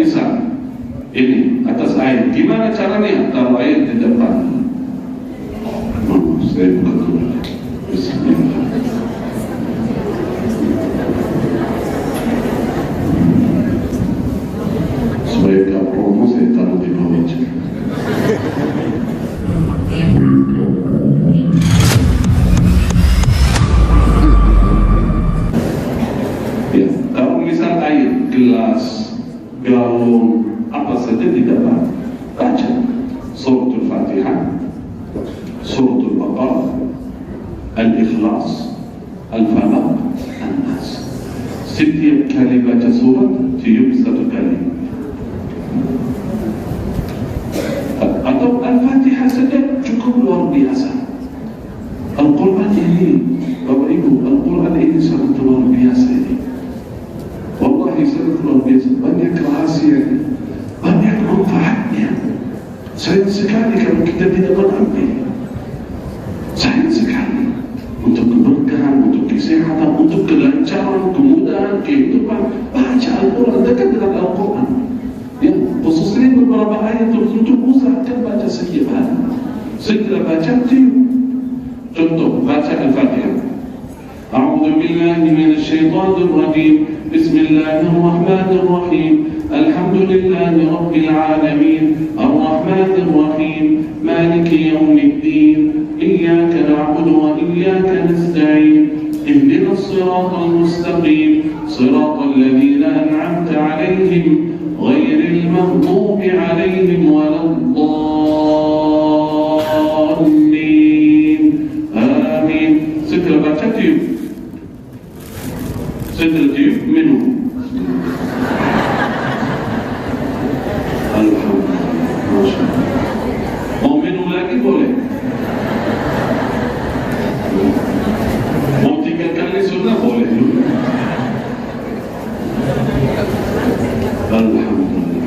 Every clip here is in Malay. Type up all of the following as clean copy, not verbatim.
misal ini atas air, gimana caranya? Taruh air di depan. Saya buka dulu. Bismillah. Supaya gak promo, saya taruh di bawah aja. Ya, kalau misal air, gelas, galon, apa saja tidak baca suratul Fatihah, suratul Baqarah, Al-Ikhlas, Al-Falaq, An-Nas. Setiap kali baca surat tiup satu kali, atau Al-Fatihah saja cukup luar biasa. Al-Quran ini, Bapak Ibu, Al-Quran ini sangat luar biasa ini. Wallahi sangat luar biasa, banyak rahasianya, banyak manfaatnya. Sayang sekali kalau kita tidak mengambil. Sayang sekali untuk keberkahan, untuk kesehatan, untuk kelancaran, kemudahan, kehidupan. Baca Al-Quran, dekat dengan Al-Quran. Ya, khususnya beberapa ayat tertentu usahakan baca setiap hari. Segera baca tiup. Contoh, baca Al-Fatihah. A'udzu billahi minasyaitonir rajim. Bismillahirrahmanirrahim. Alhamdulillahi rabbil alamin. Ar-Rahmanir Rahim. Maliki yaumiddin. Iyyaka na'budu wa iyyaka nasta'in. Ihdinas siratal mustaqim. Siratal ladzina an'amta 'alaihim ghairil maghdubi 'alaihim waladdallin. Amin. Segera baca tiup. Segera tiup, minum. Mau minum lagi boleh. Mau 3 kali sunnah boleh juga. Alhamdulillah.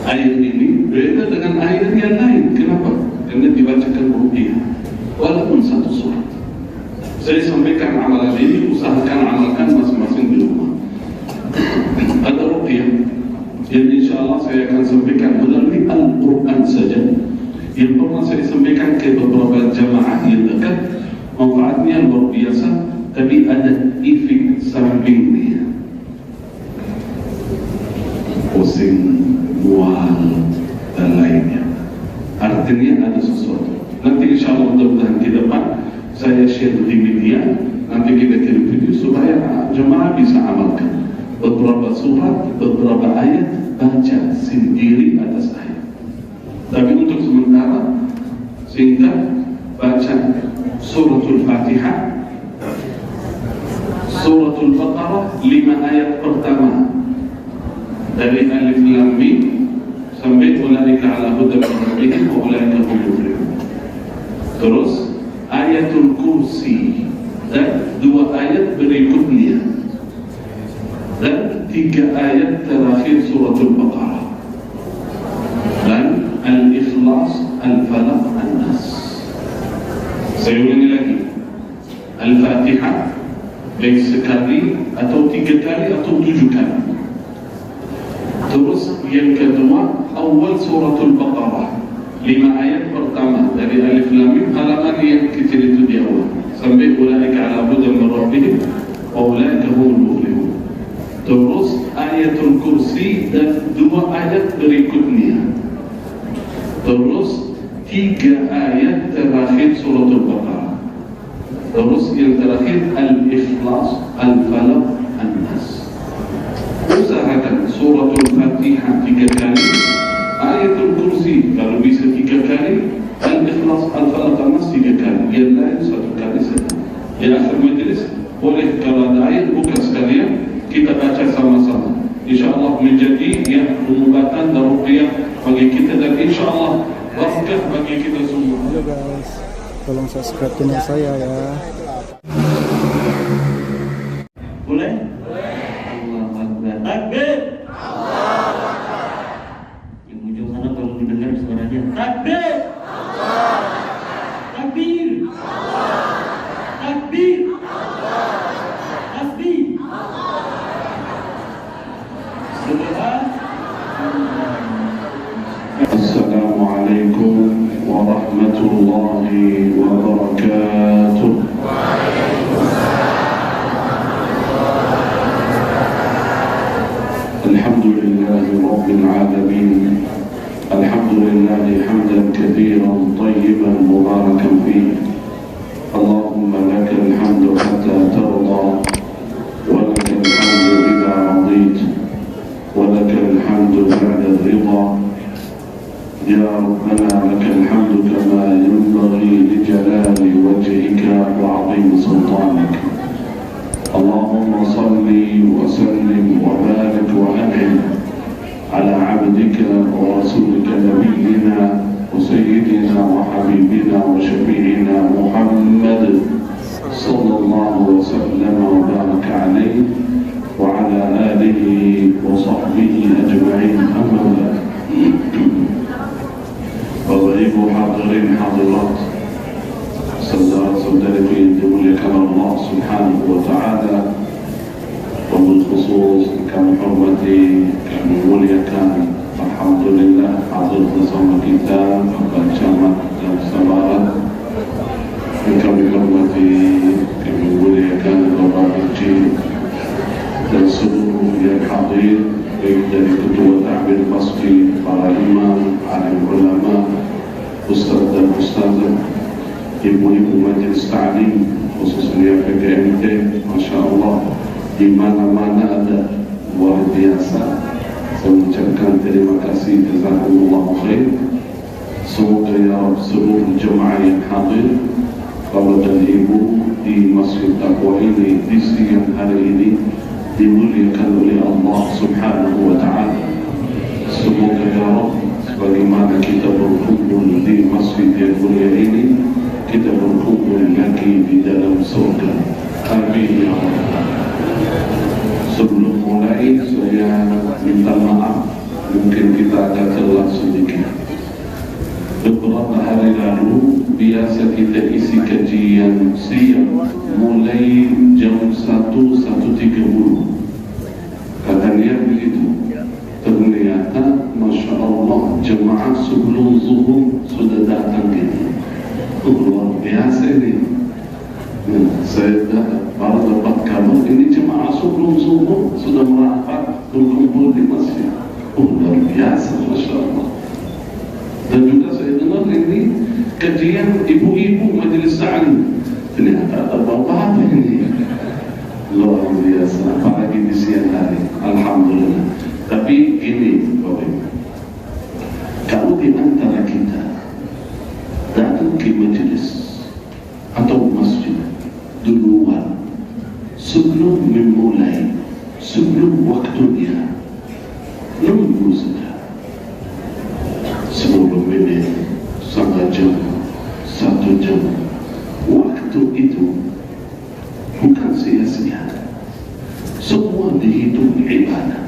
Air ini beda dengan air yang lain. Kenapa? Karena dibacakan ruqyah, walaupun satu surat. Saya sampaikan amalan ini, usahakan amalkan masing-masing di rumah. Ada ruqyah yang insyaAllah saya akan sampaikan melalui Al-Quran saja, yang pernah saya sampaikan ke beberapa jamaah yang dekat. Manfaatnya luar biasa, tapi ada efek sampingnya. Pusing, mual, dan lainnya. Artinya ada sesuatu. Nanti insyaAllah mudah-mudahan ke depan saya share di media, nanti kita kirim video supaya jemaah bisa amalkan. Beberapa surat, beberapa ayat, baca sendiri atas ayat. Tapi untuk sementara, singkat, baca suratul Fatihah, suratul Baqarah, 5 ayat pertama dari Alif Lam Mim sampai ulaika ala hudan min rabbihim wa ulaika hum muflihun. Terus ayatul kursi dan 2 ayat berikutnya, dan 3 ayat terakhir suratul Baqarah, dan Al-Ikhlas, Al-Falaq, An-Nas. Saya ulangi lagi, Al-Fatihah baik sekali atau 3 kali atau 7 kali. Terus yang kedua, awal suratul Baqarah, 5 ayat pertama dari Alif Lam Mim, halaman yang kecil itu di awal, sampai ulaika ala hudan min rabbihim wa ulaika humul muflihun. Terus ayatul kursi dan 2 ayat berikutnya. Terus 3 ayat terakhir suratul Baqarah. Terus yang terakhir Al-Ikhlas, Al-Falaq, An-Nas. Usahakan suratul Fatihah 3 kali, ayatul kursi kalau bisa 3 kali, Al-Ikhlas, Al-Falaq, An-Nas 3 kali, yang lain 1 kali saja. Di akhir majlis boleh kalau ada ayat buka sekalian, kita baca sama-sama. InsyaAllah menjadi pengobatan dan ruqyah bagi kita, dan insyaAllah barakah bagi kita semua. Halo guys, tolong subscribe channel saya ya. Boleh? Allahu Akbar. Takbir. Allahu Akbar. Yang ujung sana tolong didengar suaranya. Takbir. Allahu Akbar. Takbir. Allahu Akbar. Takbir. Allahu Akbar. Tasbih. Allahu Akbar. Subhan Assalamualaikum warahmatullahi wabarakatuh. Alhamdulillahi rabbil alamin. Alhamdulillahi hamdan katsiran tayyiban mubarakan fihi. Allahumma lakal hamdu hatta tarda wa lakal hamdu idza radit wa lakal hamdu ba'da ridha. يا ربنا لك الحمد كما ينبغي لجلال وجهك وعظيم سلطانك. اللهم صل وسلم وبارك وأنعم على عبدك ورسولك نبينا وسيدنا وحبيبنا وشفيعنا محمد صلى الله وسلم وبارك عليه وعلى آله وصحبه أجمعين. أما بعد. Bapak Ibu hadirin hadirat, saudara-saudariku yang dimuliakan Allah Subhanahu wa taala, wabil khusus kami hormati, kami muliakan, alhamdulillah hadir bersama kita Bapak Camat dan Sabarat. Dan kami hormati, kami muliakan Bapak Haji dan seluruh yang hadir, baik dari ketua takbir masjid, para imam, alim ulama, ustaz dan ustazah, ibu-ibu majlis ta'lim, khususnya PKMT, Masya Allah, di mana-mana ada, luar biasa. Saya mengucapkan terima kasih, jazakumullah khair. Semoga ya Rabb seluruh jemaah yang hadir, bapak dan ibu di Masjid Taqwa ini di siang hari ini dimuliakan oleh Allah Subhanahu wa ta'ala. Semoga ya Rabb, sebagaimana kita berkumpul di masjid yang mulia ini, kita berkumpul lagi di dalam surga. Amin ya Rabb. Sebelum mulai, saya minta maaf, mungkin kita agak telat sedikit. Beberapa hari lalu biasa kita isi kajian siang mulai jam 1:30. Katanya begitu. Ternyata Masya Allah jemaah sebelum zuhur sudah datang ini. Luar biasa ini. Saya baru dapat kabar ini jemaah sebelum zuhur sudah merapat berkumpul di masjid. Luar biasa Masya Allah. Dan juga saya dengar ini kajian ibu-ibu majlis ta'lim. Ternyata ada bapak ini. Luar biasa, apalagi di siang hari. Alhamdulillah. Tapi ini Bapak Ibu, kalau di antara kita datang ke majlis atau masjid duluan sebelum memulai, sebelum waktunya, nunggu saja 10 menit, setengah jam, 1 jam. Waktu itu bukan sia-sia. Semua dihitung ibadah,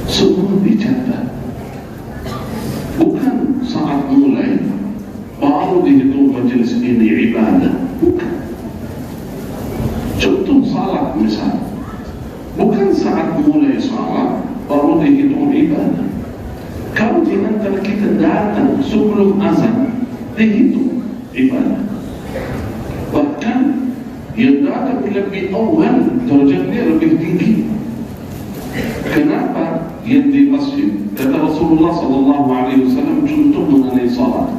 semua dicatat. Bukan saat mulai baru dihitung majlis ini ibadah. Bukan. Contoh salat misal, bukan saat mulai salat baru dihitung ibadah. Kalau di antara kita datang sebelum azan, dihitung ibadah. Bahkan yang datang lebih awal, derajatnya lebih tinggi. Kenapa? Yang di masjid, kata Rasulullah SAW contoh mengenai salat.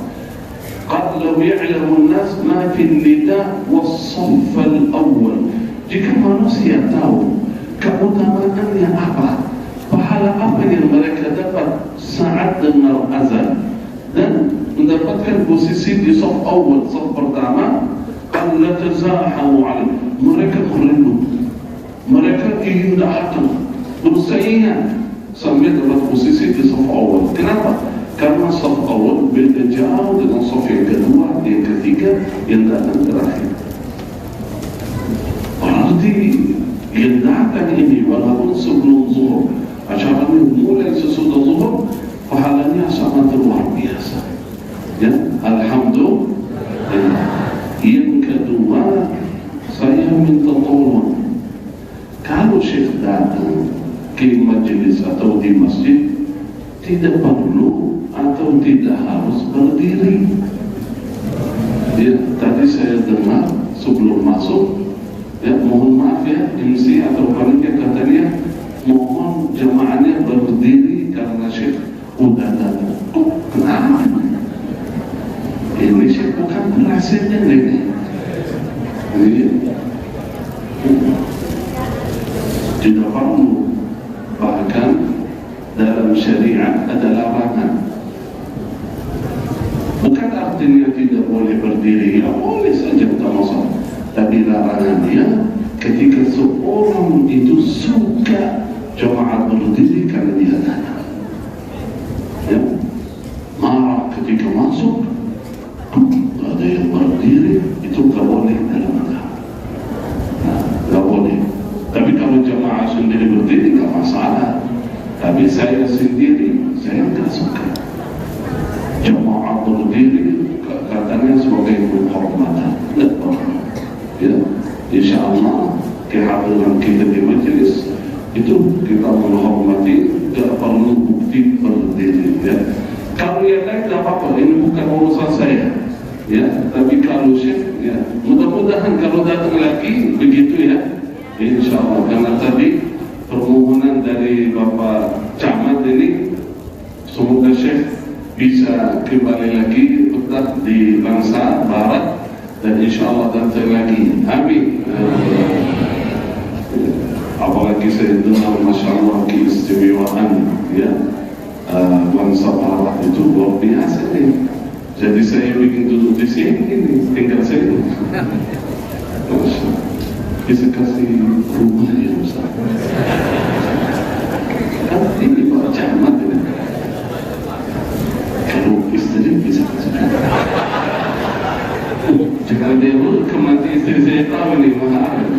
Qad law ya'lamu an-nas ma fi an-nida' was-saff al-awwal. Jika manusia tahu keutamaannya apa, pahala apa yang mereka dapat saat dengar azan dan mendapatkan posisi di saf awal, saf pertama, qalla tazahamu alaih, mereka merenung, mereka ingin datang bersaingan sambil dapat posisi di saf awal. Kenapa? Karena saf awal beda jauh dengan saf yang kedua, yang ketiga, yang datang terakhir. Berarti yang datang ini walaupun sebelum zuhur, acaranya mulai sesudah zuhur, pahalanya sangat luar biasa. Ya, alhamdulillah. Yang kedua, saya minta tolong, kalau Syekh datang ke majelis atau di masjid tidak perlu atau tidak harus berdiri. Ya, tadi saya dengar sebelum masuk, ya mohon maaf ya, MC atau panitia katanya mohon jamaahnya berdiri karena Syekh udah datang. Oh, kenapa? Ini Syekh bukan rasanya ini. Tidak perlu, bahkan dalam syariat ada larangan. Bukan artinya tidak boleh berdiri, ya boleh saja, tak masalah. Tapi larangannya ketika seorang itu suka jamaah berdiri karena dia datang, ya, marah ketika masuk, ada yang berdiri, itu tak boleh dalam agama. Tak boleh. Tapi kalau jamaah sendiri berdiri tak masalah. Tapi saya sendiri, saya tak suka jamaah berdiri, katanya sebagai penghormatan. Tak perlu. Ya, insyaAllah kehadiran kita di majlis itu kita menghormati, tak perlu bukti berdiri. Ya, kalau yang lain tak apa-apa, ini bukan urusan saya. Ya, tapi kalau Syekh, ya, mudah-mudahan kalau datang lagi begitu ya, insyaAllah. Karena tadi permohonan dari Bapak Camat ini, semoga Syekh bisa kembali lagi betah di bangsa Barat dan insyaAllah datang lagi. Amin. Apalagi saya dengar Masya Allah keistimewaan ya, bangsa Barat itu luar biasa nih. Jadi saya bikin duduk di sini, ini tinggal saya. Bisa kasih rumah ya Ustaz. Kan ini Pak Camat ini. Kalau istri bisa kasih rumah. Jangan dia kemati istri saya tahu nih, mahal.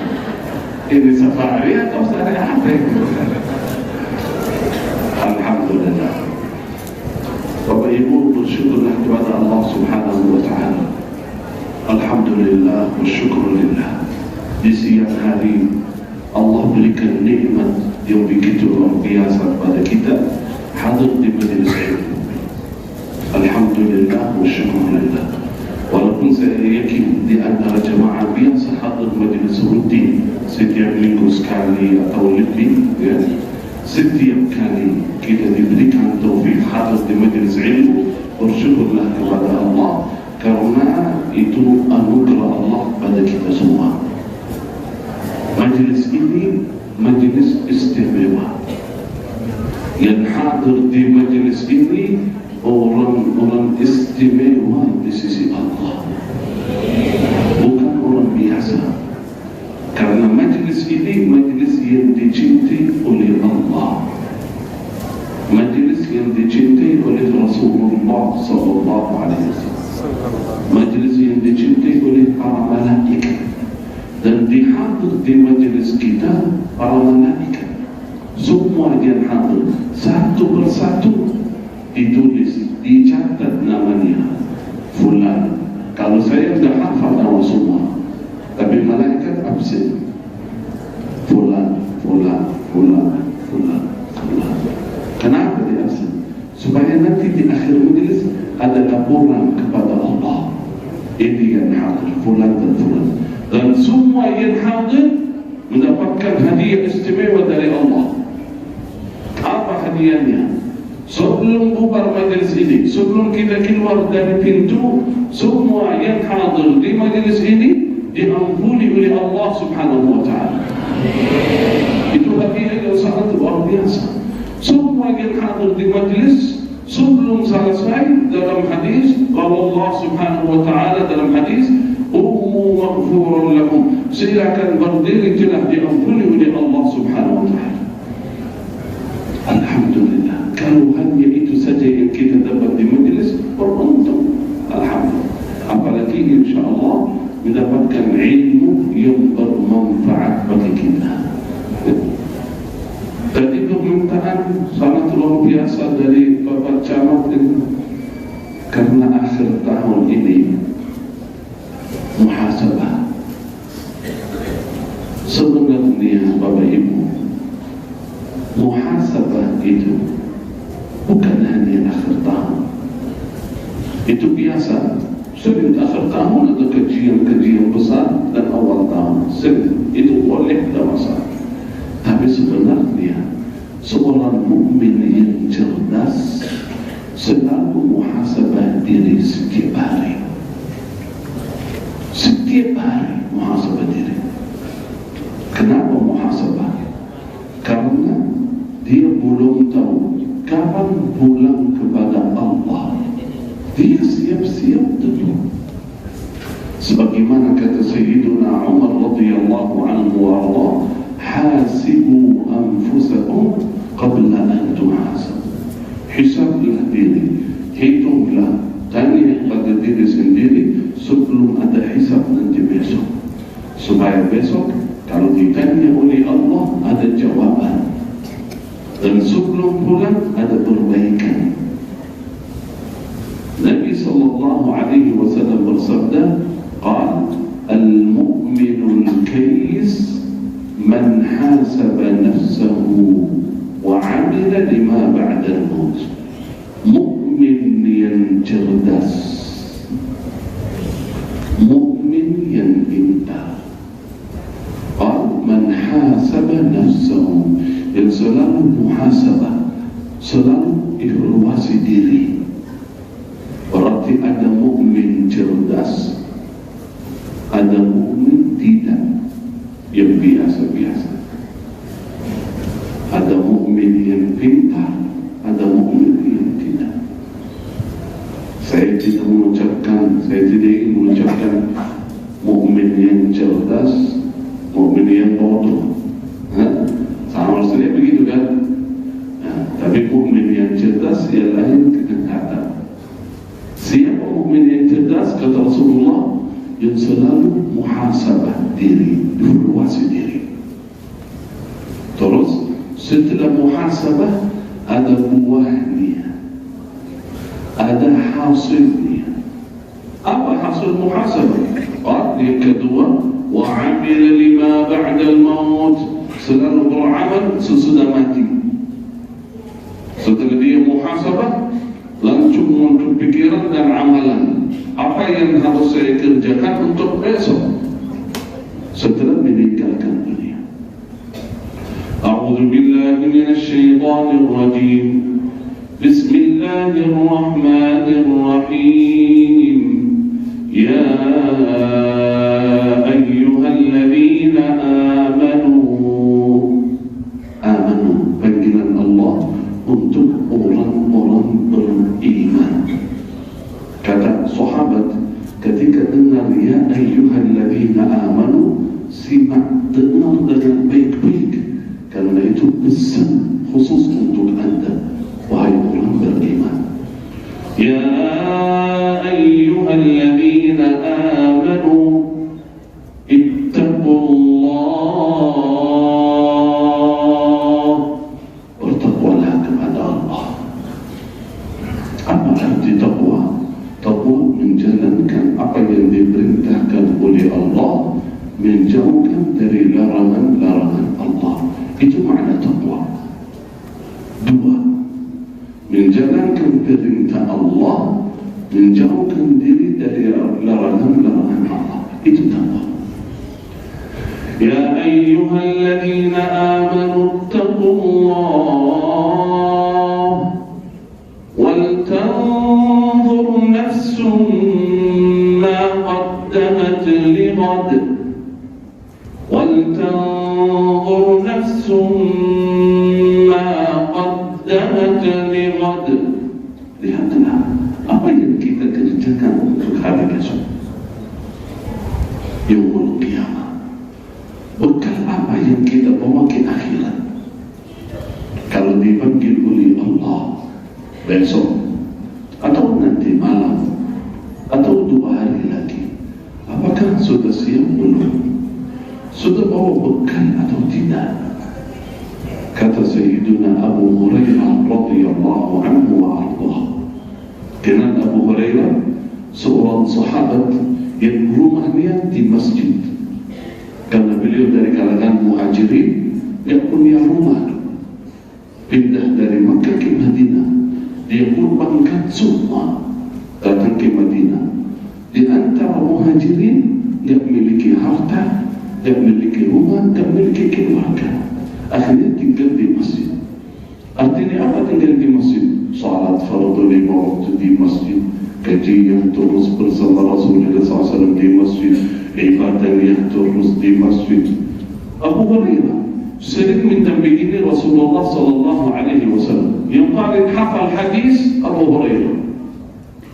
Ini safari atau sehari apa? Alhamdulillah. Bapak Ibu, bersyukurlah kepada Allah Subhanahu wa Ta'ala. Alhamdulillah wa syukurulillah. Di siang hari Allah berikan nikmat yang begitu luar biasa kepada kita, hadir di majlis ilmu. Alhamdulillah wa syukurulillah. Walaupun saya yakin di antara jemaah biasa hadir majlis rutin setiap minggu sekali atau lebih, ya, setiap kali kita diberikan taufik hadir di majlis ilmu, bersyukurlah kepada Allah karena itu anugerah Allah pada kita semua. Majlis ini majlis istimewa. Yang hadir di majlis ini orang-orang istimewa di sisi Allah, bukan orang biasa. Karena majlis ini majlis yang dicintai oleh Allah, majlis yang dicintai oleh Rasulullah sallallahu alaihi wasallam, majlis yang dicintai oleh para malaikat. Dan dihadir di majlis kita para malaikat, semua yang hadir satu persatu ditulis, dicatat namanya fulan. Kalau saya sudah hafal nama semua, tapi malaikat absen. Fulan, fulan, fulan, fulan, fulan. Kenapa dia absen? Supaya nanti di akhir majlis ada laporan kepada Allah, ini yang hadir fulan dan fulan. Dan semua yang hadir mendapatkan hadiah istimewa dari Allah. Apa hadiahnya? Sebelum bubar majlis ini, sebelum kita keluar dari pintu, semua yang hadir di majlis ini diampuni oleh Allah Subhanahu wa Ta'ala. Itu hadiah yang sangat luar biasa. Semua yang hadir di majlis sebelum selesai, dalam hadis kalau Allah Subhanahu wa Ta'ala dalam hadis, ummu maghfurun lakum, silakan berdiri, telah diampuni oleh Allah Subhanahu wa Ta'ala. Alhamdulillah. Kalau hanya itu saja yang kita dapat di majlis, beruntung. Alhamdulillah. Apalagi insyaAllah mendapatkan ilmu yang bermanfaat bagi kita. Tadi permintaan sangat luar biasa dari Bapak Camat ini, karena akhir tahun ini muhasabah. Sebenarnya Bapak Ibu, muhasabah muhasabah itu bukan hanya akhir tahun. Itu biasa, sering akhir tahun ada kajian-kajian besar dan awal tahun, sering itu boleh, tidak masalah. Tapi sebenarnya seorang mukmin yang cerdas selalu muhasabah diri setiap hari. Setiap hari muhasabah diri. Kenapa muhasabah? Karena dia belum tahu kapan pulang kepada Allah. Dia siap-siap dulu. Sebagaimana kata Sayyiduna Umar radhiyallahu anhu warḍah, hasibu anfusakum qabla an tuhasabu. Hisablah diri, hitunglah, tanya pada diri sendiri sebelum ada hisab nanti besok, supaya besok kalau ditanya oleh Allah ada jawaban, dan sebelum pulang ada perbaikan. Nabi sallallahu alaihi wasallam bersabda, qala al-mu'minul kayyis man hasaba nafsahu wa 'amila lima ba'da al-maut. Mukmin yang cerdas, mukmin yang pintar. Man hasaba nafsahu, yang selalu muhasabah, selalu evaluasi diri. Berarti ada mukmin cerdas, ada mukmin tidak, yang biasa-biasa. Ada mukmin yang pintar, ada mukmin yang tidak. Saya tidak ingin mengucapkan mukmin yang cerdas, mukmin yang bodoh. Sama maksudnya begitu kan? Tapi mukmin yang cerdas yang lain kata. Siapa mukmin yang cerdas? Kata Rasulullah, yang selalu muhasabah diri, evaluasi diri. Terus setelah muhasabah ada buahnya, ada hasilnya. Apa hasil muhasabah? Yang kedua, wa 'amila lima ba'da al-maut, selalu beramal sesudah mati. Setelah dia muhasabah, langsung muncul pikiran dan amalan. Apa yang harus saya kerjakan untuk besok setelah meninggalkan dunia. A'udzu billahi minasy syaithanir rajim. Bismillahirrahmanirrahim. Ya ayyuhalladzina amanu. Amanu, panggilan Allah untuk orang-orang beriman. Kata sahabat ketika dengar ya ayyuhalladzina amanu, simak, dengar dengan baik-baik, karena itu pesan khusus untuk anda, wahai orang beriman. Ya ayyuhalladzina amanu ittaqullah, bertakwalah kepada Allah. Apa arti takwa? Takwa menjalankan apa yang diperintahkan oleh Allah, menjauhkan dari larangan-larangan Allah. Itu makna takwa. Dua, menjalankan perintah Allah, menjauhkan diri dari larangan-larangan Allah. Itu takwa. Ya ayyuhalladzina amanu ittaqullah wal tanzur nafsum ma qaddamat lighad, wal tanzur nafsum ma qaddamat lighad. Lihatlah apa yang kita kerjakan untuk hari besok, yaumul qiyamah. Bekal apa yang kita bawa ke akhirat. Kalau dipanggil oleh Allah besok, atau nanti malam, atau 2 hari lagi, apakah sudah siap belum? Sudah bawa bekal atau tidak? Kata Sayyiduna Abu Hurairah radhiyallahu anhu wa ardhah. Kenal Abu Hurairah seorang sahabat yang rumahnya di masjid. Karena beliau dari kalangan muhajirin, dia punya rumah, pindah dari Makkah ke Madinah, dia korbankan semua datang ke Madinah. Di antara muhajirin tidak memiliki harta, tidak memiliki rumah, tidak memiliki keluarga, akhirnya tinggal di masjid. Artinya apa tinggal di masjid? Salat fardu 5 waktu di masjid, kajian terus bersama Rasulullah SAW di masjid, ibadah yang terus di masjid. Abu Hurairah sering mendampingi Rasulullah SAW. Yang paling hafal hadis Abu Hurairah.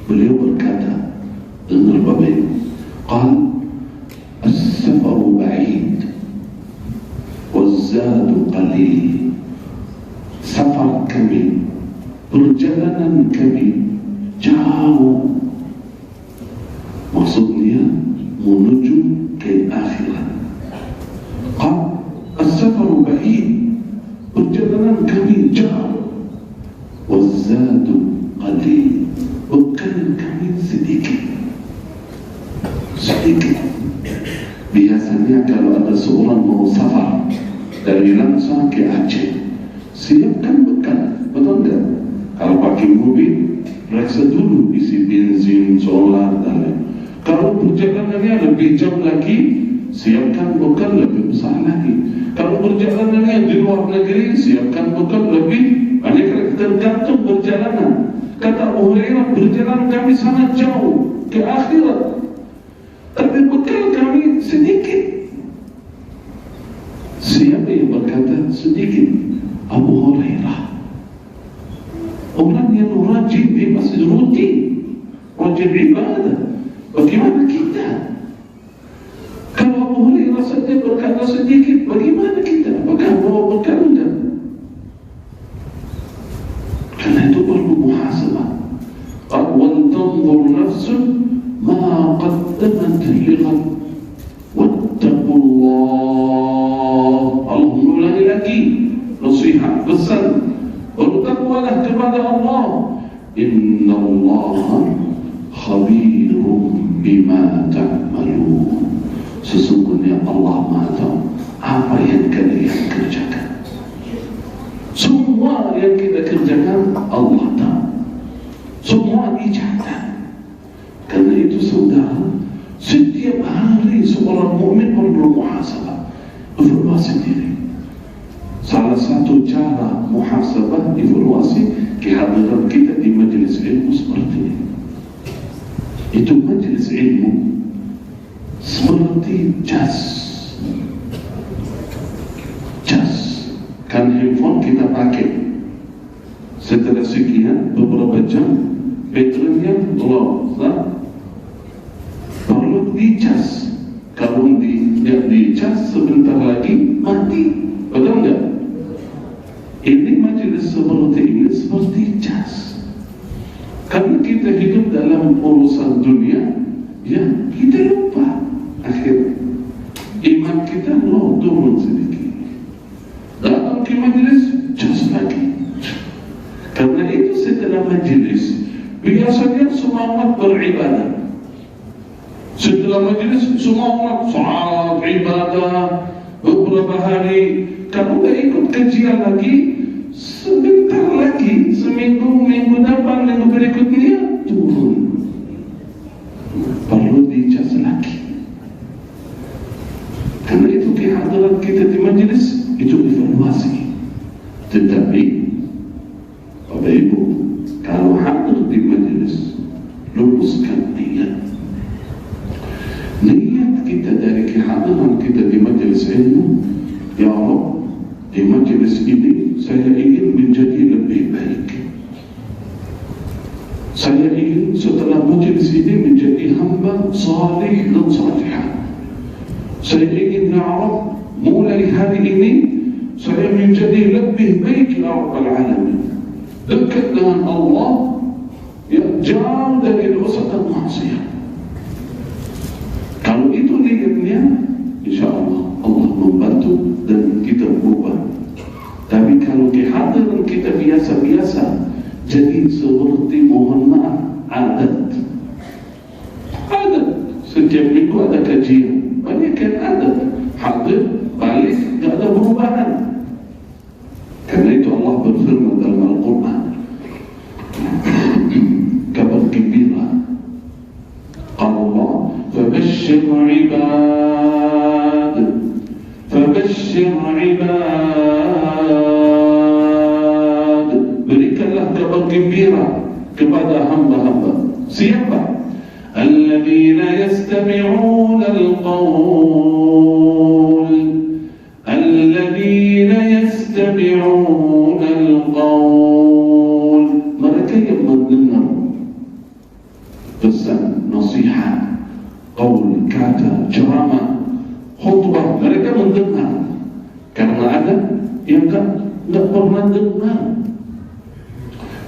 Beliau berkata, dengar Bapak Ibu, qal as-safaru ba'id waz-zadu qalil. Safar kami, perjalanan kami jauh, maksudnya menuju ke akhirat. Qal as-safaru ba'id, perjalanan kami jauh, waz-zadu qalil, bekal kami sedikit. Biasanya kalau ada seorang mau safar dari Langsa ke Aceh, siapkan bekal, betul tak? Kalau pakai mobil, periksa dulu isi bensin, solar dan lain. Kalau perjalanannya lebih jauh lagi, siapkan bekal lebih besar lagi. Kalau perjalanannya di luar negeri, siapkan bekal lebih banyak, tergantung perjalanan. Kata Abu Hurairah, perjalanan kami sangat jauh ke akhirat, tapi bekal kami sedikit. Siapa yang berkata sedikit? Abu Hurairah. Orang yang rajin di masjid, rutin, rajin ibadah. Bagaimana kita? Kalau Abu Hurairah saja berkata sedikit, bagaimana kita? Apakah bawa bekal enggak? Karena itu perlu muhasabah. Wal tanzur nafsun ma qaddamat lighad wattaqullah. Allah mengulangi lagi nasihat, pesan, bertakwalah kepada Allah. Innallaha khabirum bima ta'malun. Sesungguhnya Allah Maha tahu apa yang kalian kerjakan. Semua yang kita kerjakan Allah tahu. Semua dicatat. Karena itu saudara, setiap hari seorang mukmin perlu muhasabah, evaluasi diri. Salah satu cara muhasabah, evaluasi, kehadiran kita di majelis ilmu seperti ini. Itu majelis ilmu seperti jas. Kan handphone kita pakai, setelah sekian beberapa jam baterainya low, perlu dicas. Kalau tidak dicas sebentar lagi mati, betul enggak? Ini majelis seperti ini seperti jas. Karena kita hidup dalam urusan dunia, ya kita lupa akhir. Iman kita low, turun sedikit. Datang ke majelis, jas lagi. Karena itu setelah majelis, biasanya semua umat beribadah. Setelah majelis, semua umat salat, ibadah, beberapa hari. Kalau tidak ikut kajian lagi, sebentar lagi, seminggu, minggu depan, minggu berikutnya, turun. Perlu dicas lagi. Karena itu kehadiran kita di majelis, itu evaluasi. Tetapi Bapak Ibu, kalau hadir di majelis, luruskan niat. Niat kita dari kehadiran kita di majelis ilmu, ya Allah, di majelis ini saya ingin menjadi lebih baik. Saya ingin setelah majelis ini menjadi hamba salih dan salihah. Saya ingin, ya Allah, mulai hari ini saya menjadi lebih baik, ya Rabbal Alamin, dekat dengan Allah, ya, jauh dari dosa dan maksiat. Kalau itu niatnya, insyaAllah Allah membantu dan kita berubah. Tapi kalau kehadiran kita biasa-biasa, jadi seperti, mohon maaf, adat. Setiap minggu ada kajian, banyak yang adat, hadir, balik, tidak ada perubahan. Karena itu Allah berfirman dalam عباد فبشر عباد. Berikanlah kabar gembira kepada hamba-hamba. Siapa? Alladzina yastami'una al-qawl. Alladzina yastami'una al-qawl. Mereka yang mendengar pesan, nasihat, qaul, kata, ceramah, khutbah. Mereka mendengar. Karena ada yang tak pernah dengar.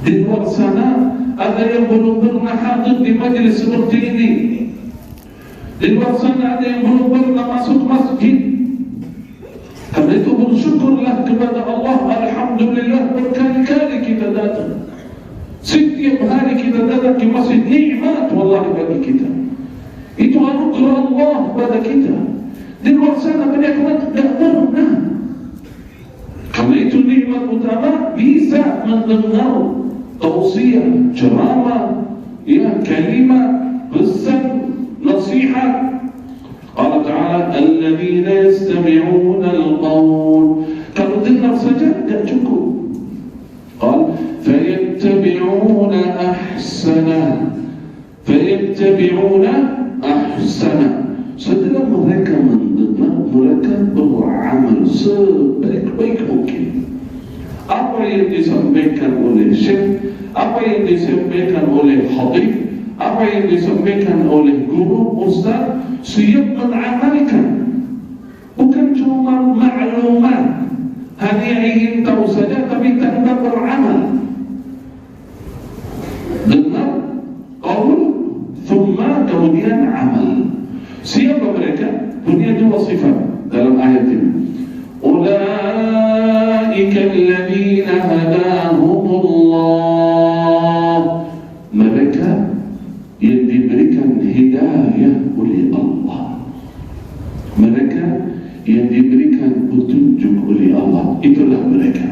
Di luar sana ada yang belum pernah hadir di majlis seperti ini. Di luar sana ada yang belum pernah masuk masjid. Karena itu bersyukurlah kepada Allah. Alhamdulillah, berkali-kali kita datang. Setiap hari kita datang ke masjid, nikmat wallahi bagi kita. Itu anugerah Allah pada kita. Di luar sana banyak orang tidak pernah. Karena itu nikmat utama bisa mendengar tausiah, ceramah, ya, kalimat, pesan, nasihat. Allah Ta'ala, alladzina yastami'una al-qawl. Kalau dengar saja tidak cukup. Qal fayattabi'una ahsanah. Fayattabi'una ahsanah. Setelah mereka mendengar, mereka beramal sebaik-baik mungkin. Apa yang disampaikan oleh syekh, apa yang disampaikan oleh khatib, apa yang disampaikan oleh guru, ustaz, siap mengamalkan. Bukan cuma maklumat, hanya ingin tahu saja tapi tanpa beramal. Dengar, qaul, thumma, kemudian amal. Siapa mereka? Punya dua sifat dalam ayat ini. Ulaika alladzina hadahumullah. Mereka yang diberikan hidayah oleh Allah. Mereka yang diberikan petunjuk oleh Allah. Itulah mereka.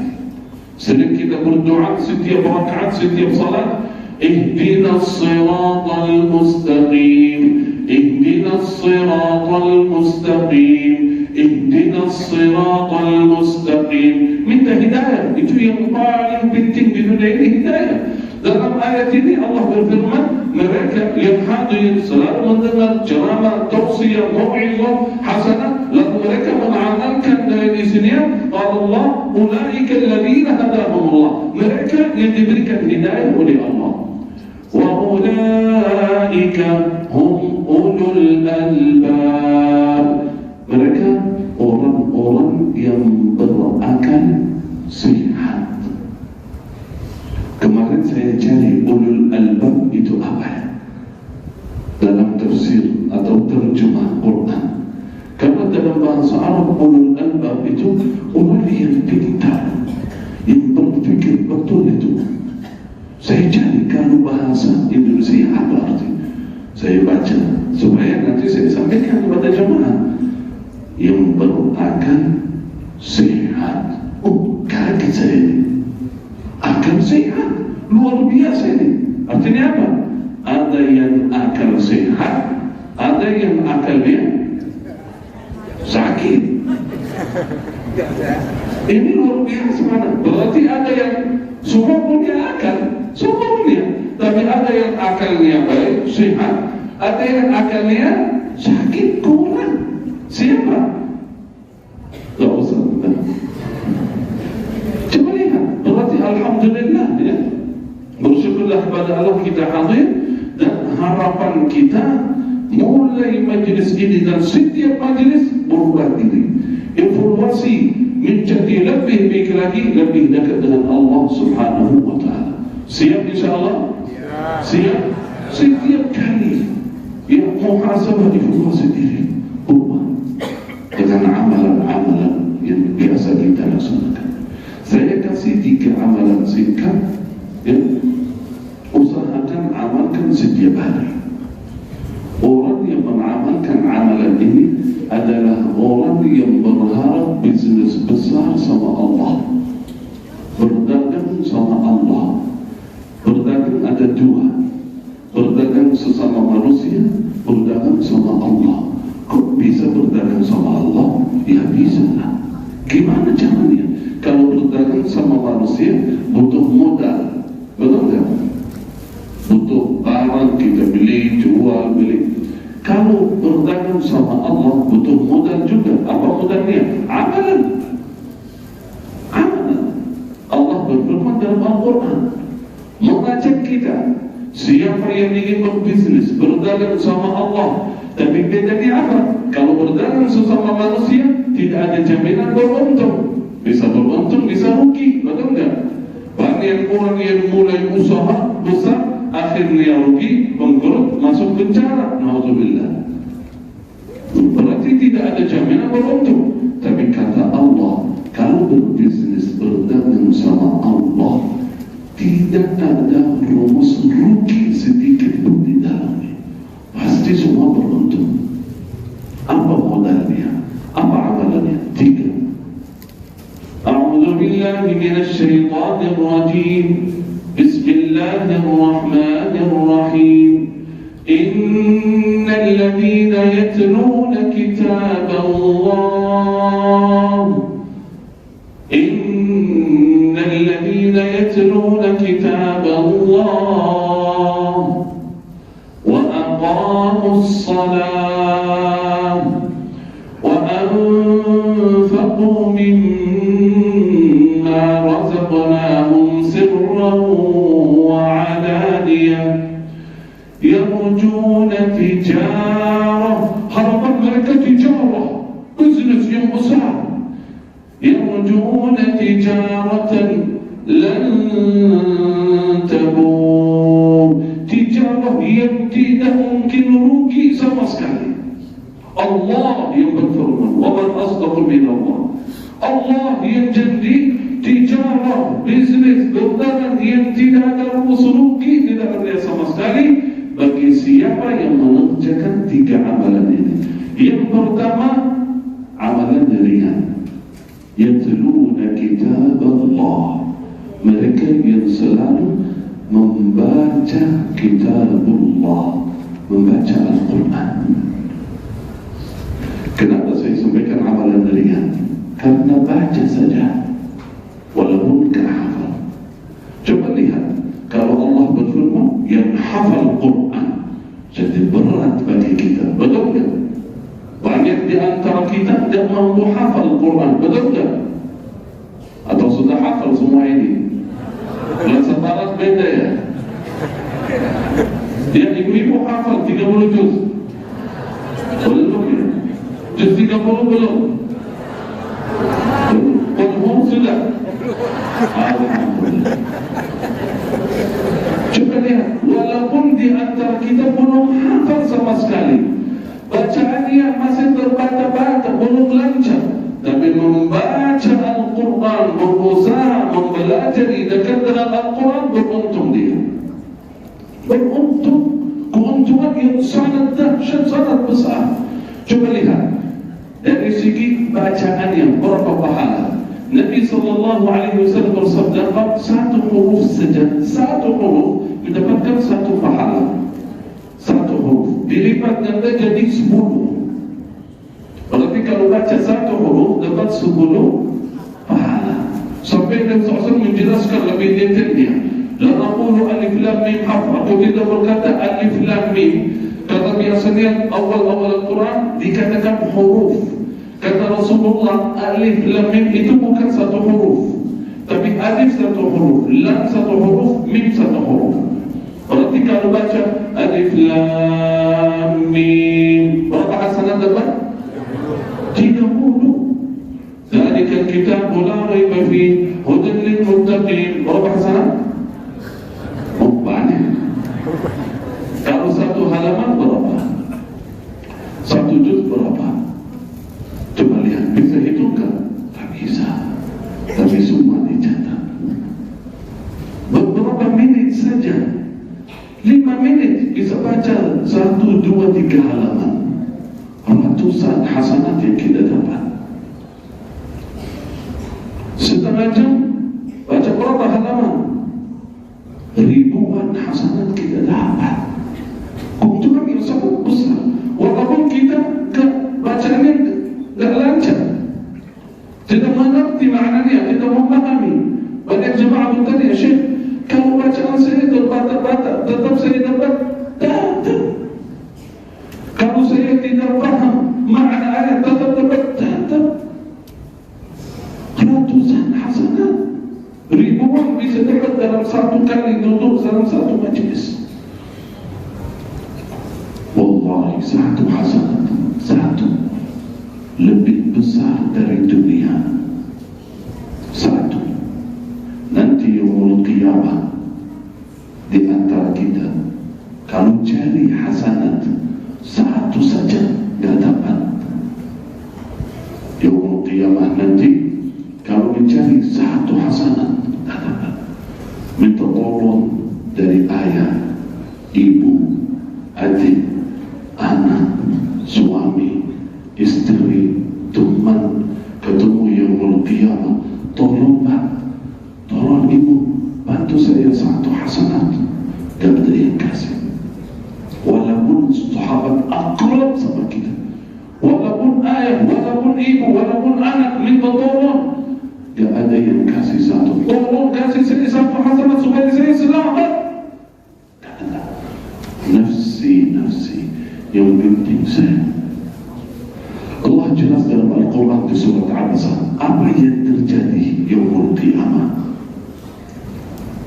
Sering kita berdoa setiap rakaat, setiap salat, ihdinas siratal mustaqim, ihdinas siratal mustaqim, ihdinas siratal mustaqim. Minta hidayah. Itu yang paling penting di dunia ini, hidayah. Dalam ayat ini Allah berfirman, mereka yang hadir selalu mendengar ceramah, tausiah, mau'izah hasanah, lalu mereka mengamalkan dari sini. Allah, ulaika alladzina hadahumullah. Mereka yang diberikan hidayah oleh Allah. Wa ulaika hum ulul albab. Mereka orang-orang yang berakal sehat. Kemarin saya cari ulul albab itu apa dalam tafsir atau terjemah Quran. Karena dalam bahasa Arab ulul albab itu orang yang pintar, yang berpikir betul itu. Saya cari kalau bahasa Indonesia apa arti. Saya baca supaya nanti saya sampaikan kepada jemaah yang berakal sehat. Oh, kaget saya ini. Akal sehat, luar biasa ini. Artinya apa? Ada yang akal sehat, ada yang akalnya sakit. Ini luar biasa mana? Berarti ada yang semua punya akal, semua punya. Tapi ada yang akalnya baik, sehat, ada yang akalnya sakit, kurang. Siapa? Tak usah. Coba lihat. Berarti alhamdulillah ya. Bersyukurlah kepada Allah kita hadir. Dan harapan kita mulai majlis ini dan setiap majlis berubah diri, evaluasi menjadi lebih baik lagi, lebih dekat dengan Allah Subhanahu wa ta'ala. Siap insyaAllah? Siap? Setiap kali yang muhasabah evaluasi diri, berubah dengan amalan-amalan yang biasa kita laksanakan. Saya kasih 3 amalan singkat ya. Usahakan amalkan setiap hari. Orang yang mengamalkan amalan ini adalah orang yang berharap bisnis besar sama Allah, berdagang sama Allah. Berdagang ada 2, berdagang sesama manusia, berdagang sama Allah. bisa berdagang sama Allah? Ya bisa lah. Gimana caranya? Kalau berdagang sama manusia butuh modal, betul tak? Butuh barang kita beli, jual, beli. Kalau berdagang sama Allah butuh modal juga. Apa modalnya? Amalan. Amalan. Allah berfirman dalam Al-Quran, mengajak kita, siapa yang ingin berbisnis, berdagang sama Allah, tapi bedanya apa? Kalau berdagang sesama manusia, tidak ada jaminan beruntung. Bisa beruntung, bisa rugi, betul enggak? Banyak orang yang mulai usaha besar, akhirnya rugi, bangkrut, masuk penjara. Nauzubillah. Berarti tidak ada jaminan beruntung. Tapi kata Allah, kalau berbisnis, berdagang sama Allah, tidak ada rumus rugi sedikit pun di dalamnya. Pasti semua beruntung. Apa modalnya? Apa amalannya? 3. A'udzu billahi minasy syaithanir rajim. Bismillahir rahmanir rahim. Innal ladzina yatluna kitaballah الذين يتلون كتاب الله وأقاموا الصلاة وأنفقوا مما رزقناهم سرا وعلانية يرجون تجارة هربا mereka تجارة بزنس yang besar يرجون تجارة لن تبور تجارة yang tidak mungkin rugi sama sekali. Allah yang berfirman, وَمَنْ أَصْدَقُ مِنَ اللَّهِ. Allah yang janji tijarah, bisnis, berdagang yang tidak ada rugi, tidak ada sama sekali bagi siapa yang mengerjakan 3 amalan ini. Yang pertama, amalan ringan. Yatluna kitab Allah, mereka yang selalu membaca kitabullah, membaca Al-Quran. Kenapa saya sampaikan amalan ringan? Karena baca saja, walaupun tak hafal. Coba lihat, kalau Allah berfirman yang hafal Quran, jadi berat bagi kita, betul tak? Banyak di antara kita tidak mampu hafal Quran, betul tak? Atau sudah hafal semua ini? Bahasa Barat beda ya? Yang ibu-ibu hafal 30 juz. Belum ya? Juz 30 belum? Qul sudah? Alhamdulillah. Coba lihat, walaupun di antara kita belum hafal sama sekali, bacaannya masih terbata-bata, belum lancar, tapi membaca Al-Quran, berusaha membelajar dekat dengan Al-Quran, beruntung dia. Beruntung, keuntungan yang sangat dahsyat, sangat besar. Coba lihat dari segi bacaannya berapa pahala. Nabi SAW bersabda, 1 huruf saja, 1 huruf mendapatkan 1 pahala. 1 huruf dilipat ganda jadi 10. Berarti kalau baca 1 huruf dapat 10 pahala. Sampai Nabi SAW menjelaskan lebih detailnya. La naqulu alif lam mim harf. Aku tidak berkata alif lam mim. Kata biasanya awal-awal Al-Quran dikatakan huruf. Kata Rasulullah, alif lam mim itu bukan 1 huruf, tapi alif 1 huruf, lam 1 huruf, mim 1 huruf. Berarti kalau baca alif lam mim, berapa hasanah dapat? 30. Zalikal kitabu la raiba fihi hudan lil muttaqin. Berapa hasanah? Oh, banyak. Kalau 1 halaman berapa? 1 juz berapa? Coba lihat, bisa hitungkan? Tak bisa. Tapi semua dicatat. Beberapa menit saja, 5 menit bisa baca 1, 2, 3 halaman. Ratusan hasanat yang kita dapat. Setengah jam baca berapa halaman? Ribuan hasanat kita dapat. Keuntungan yang sangat besar. Walaupun kita baca kamu tadi, ya Syekh, kalau bacaan saya terbata-bata, tetap saya dapat? Tak. Kalau saya tidak paham makna ayat, tetap dapat? Tak. Ratusan hasanat, ribuan bisa dapat dalam satu kali duduk dalam satu majlis. Wallahi, satu hasanat, satu lebih besar dari dunia. Satu. Nanti yaumul qiyamah, di antara kita kalau cari hasanat satu saja tidak dapat. Yaumul qiyamah nanti kalau mencari satu hasanat tidak dapat. Minta tolong dari ayah, ibu, adik, anak, suami, istri, teman, ketemu yaumul qiyamah, tolong Pak, tolong Ibu, bantu saya satu hasanat. Gak ada yang kasih. Walaupun sahabat akrab sama kita, walaupun ayah, walaupun ibu, walaupun anak, minta tolong, gak ada yang kasih satu. Tolong kasih saya satu hasanat supaya saya selamat. Gak ada. Nafsi, yang penting saya. Allah jelas dalam Al-Quran di surat Abasa apa yang terjadi yaumul qiyamah.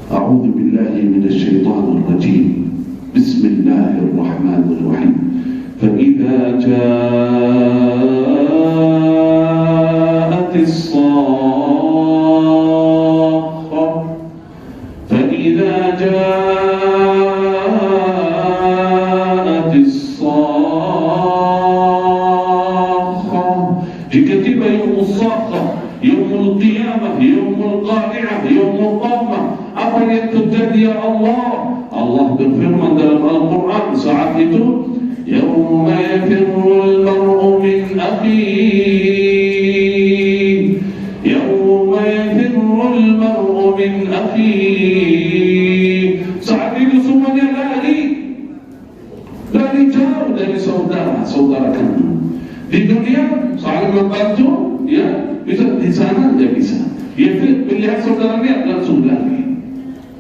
A'udzu billahi minasyaitonir rajim. Bismillahirrahmanirrahim. Fa idza ja'atis sakhah, fa idza ja'atis sakhah, jika tiba yaumul sakhah, yaumul qiyamah, yaumul qari'ah, yaumul qamah, apa yang terjadi ya Allah? Allah berfirman dalam Al-Quran saat itu, yauma yafirrul mar'u min akhihi, yauma yafirrul mar'u min akhihi. Saat itu semuanya lari jauh dari saudara kandung. Di dunia saling membantu, ya, bisa di sana dia bisa. Dia melihat saudaranya langsung lari.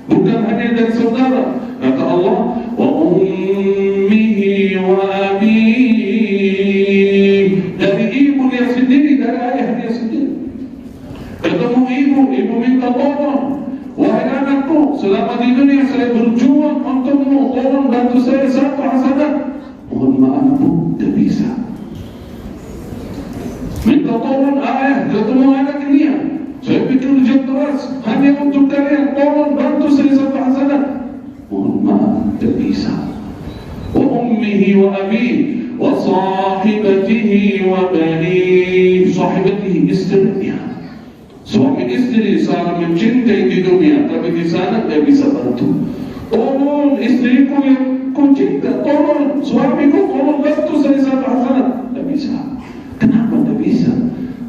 Bukan hanya dari saudara, kata Allah, wa ummihi wa abihi, dari ibu dia sendiri, dari ayah dia sendiri. Ketemu ibu minta tolong, wahai anakku, selama di dunia saya berjuang untukmu, tolong bantu saya satu hasanat. Mohon maaf Bu, tidak bisa. Minta tolong ayah, ketemu anak dia, saya bekerja keras hanya untuk kalian, tolong bantu saya satu hasanat. Mohon maaf, tidak bisa. Wa ummihi wa abihi wa sahibatihi wa banihi, sahibatihi istrinya. Suami istri saling mencintai di dunia, tapi di sana tidak bisa bantu. Tolong istriku yang ku cinta, tolong suamiku, tolong bantu saya satu hasanat. Tidak bisa. Kenapa tidak bisa?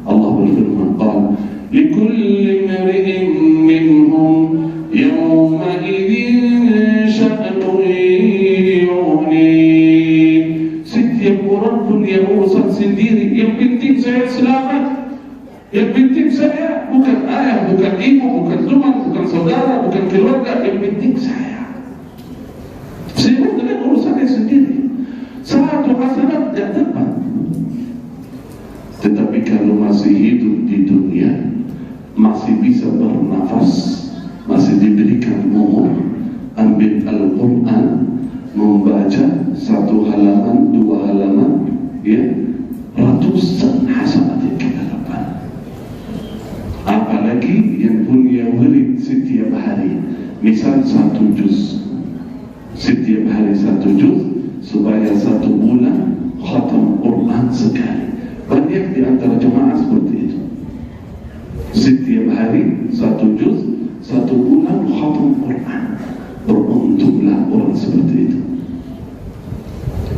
Allah berfirman, qala likulli imri'in minhum yawma'idhin sya'nun yughni. Setiap orang punya urusan sendiri. Yang penting saya selamat. Yang penting saya, bukan ayah, bukan ibu, bukan teman, bukan saudara, bukan keluarga. Yang penting saya. Sibuk dengan urusannya sendiri. Satu hasanat tidak dapat. Tetapi kalau masih hidup di dunia, masih bisa bernafas, masih diberikan umur, ambil Al-Quran, membaca satu halaman, dua halaman, ya, ratusan hasanat yang kita dapat. Apalagi yang punya wirid setiap hari, misal satu juz, setiap hari satu juz, supaya satu bulan khatam Quran sekali. Banyak di antara jemaah seperti itu. Setiap hari satu juz, satu bulan khatam Quran. Beruntunglah orang seperti itu.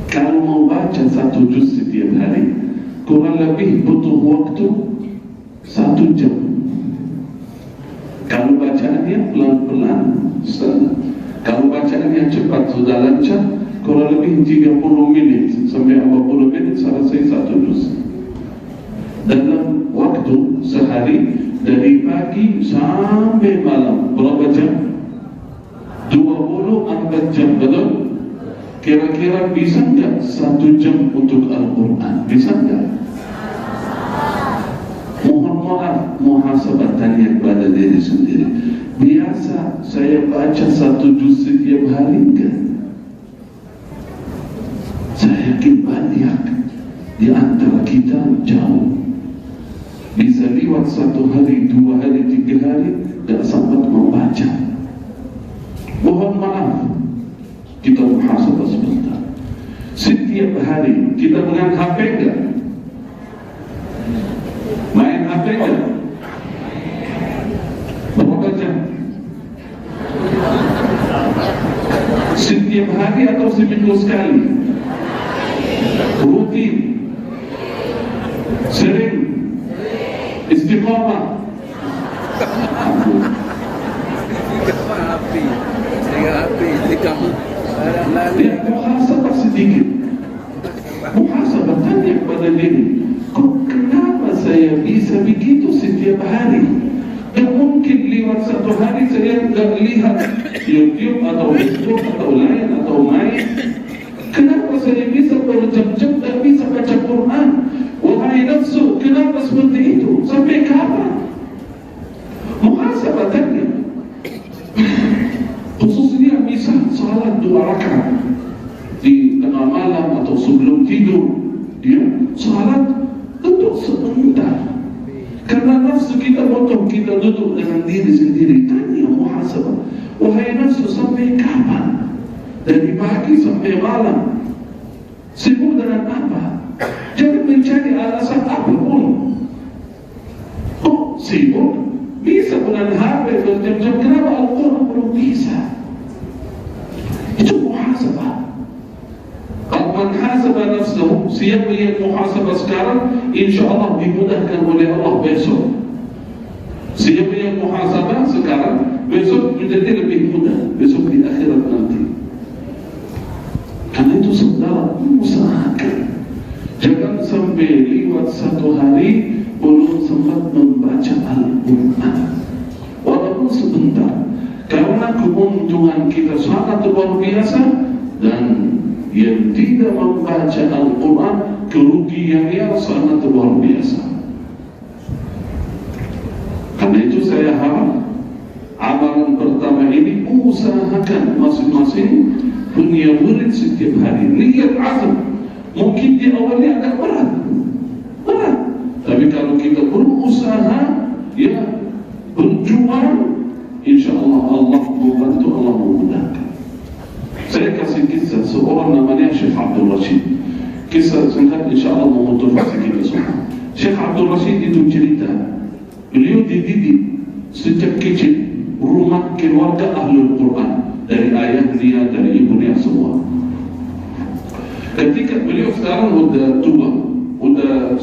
Kalau mau baca satu juz setiap hari, kurang lebih butuh waktu 1 jam. Kalau bacaannya pelan-pelan, kalau bacaannya cepat sudah lancar, kurang lebih 30 menit sampai 40 menit selesai satu juz. Dalam waktu sehari dari pagi sampai malam. Berapa jam? 24 jam, betul? Kira-kira bisa enggak 1 jam untuk Al-Quran? Bisa enggak? Mohon maaf, muhasabah tanya kepada diri sendiri. Biasa saya baca 1 juz setiap hari kan? Saya yakin banyak di antara kita jauh. Bisa lewat 1 hari, 2 hari, 3 hari tak sempat membaca. Mohon maaf, kita muhasabah sebentar. Setiap hari kita dengan HP enggak? Main HP enggak? Berapa jam? Setiap hari atau seminggu sekali? Rutin? Sering? Istiqamah? Dia muhasabah sedikit. Muhasabah tanya kepada diri, kok kenapa saya bisa begitu setiap hari? Dan mungkin lewat 1 hari saya enggak lihat YouTube atau Facebook atau lain atau main. Kenapa saya bisa berjam-jam tak bisa baca Quran? Wahai nafsu, kenapa seperti itu? Sampai kapan? Muhasabah tanya. Khususnya misal salat 2 rakaat di tengah malam atau sebelum tidur, dia salat duduk sebentar. Karena nafsu kita potong, kita duduk dengan diri sendiri. Tanya muhasabah, wahai nafsu, sampai kapan? Dari pagi sampai malam sibuk dengan apa? Jangan mencari alasan apapun. Kok sibuk? Bisa dengan HP berjam-jam, kenapa Al-Quran belum bisa? Itu muhasabah. Man hasabah nafsahu, siapa yang muhasabah sekarang, insyaAllah dimudahkan oleh Allah besok. Siapa yang muhasabah sekarang, besok menjadi lebih mudah, besok di akhirat nanti. Karena itu saudara, usahakan jangan sampai lewat 1 hari belum sempat membaca Al-Quran, walaupun sebentar. Karena keuntungan kita sangat luar biasa, dan yang tidak membaca Al-Quran kerugiannya sangat luar biasa. Karena itu saya harap amalan pertama ini usahakan masing-masing punya murid setiap hari. Niat azam. Mungkin di awalnya agak berat, tapi kalau kita berusaha, ya berjuang, insyaAllah Allah membantu, Allah memudahkan. Saya kasih kisah seorang namanya Syekh Abdul Rashid. Kisah singkat insyaAllah memotivasi kita semua. Syekh Abdul Rashid itu cerita, beliau dididik sejak kecil rumah keluarga Ahlul Quran, dari ayah dia, dari ibu dia semua. Ketika beliau sekarang sudah tua, sudah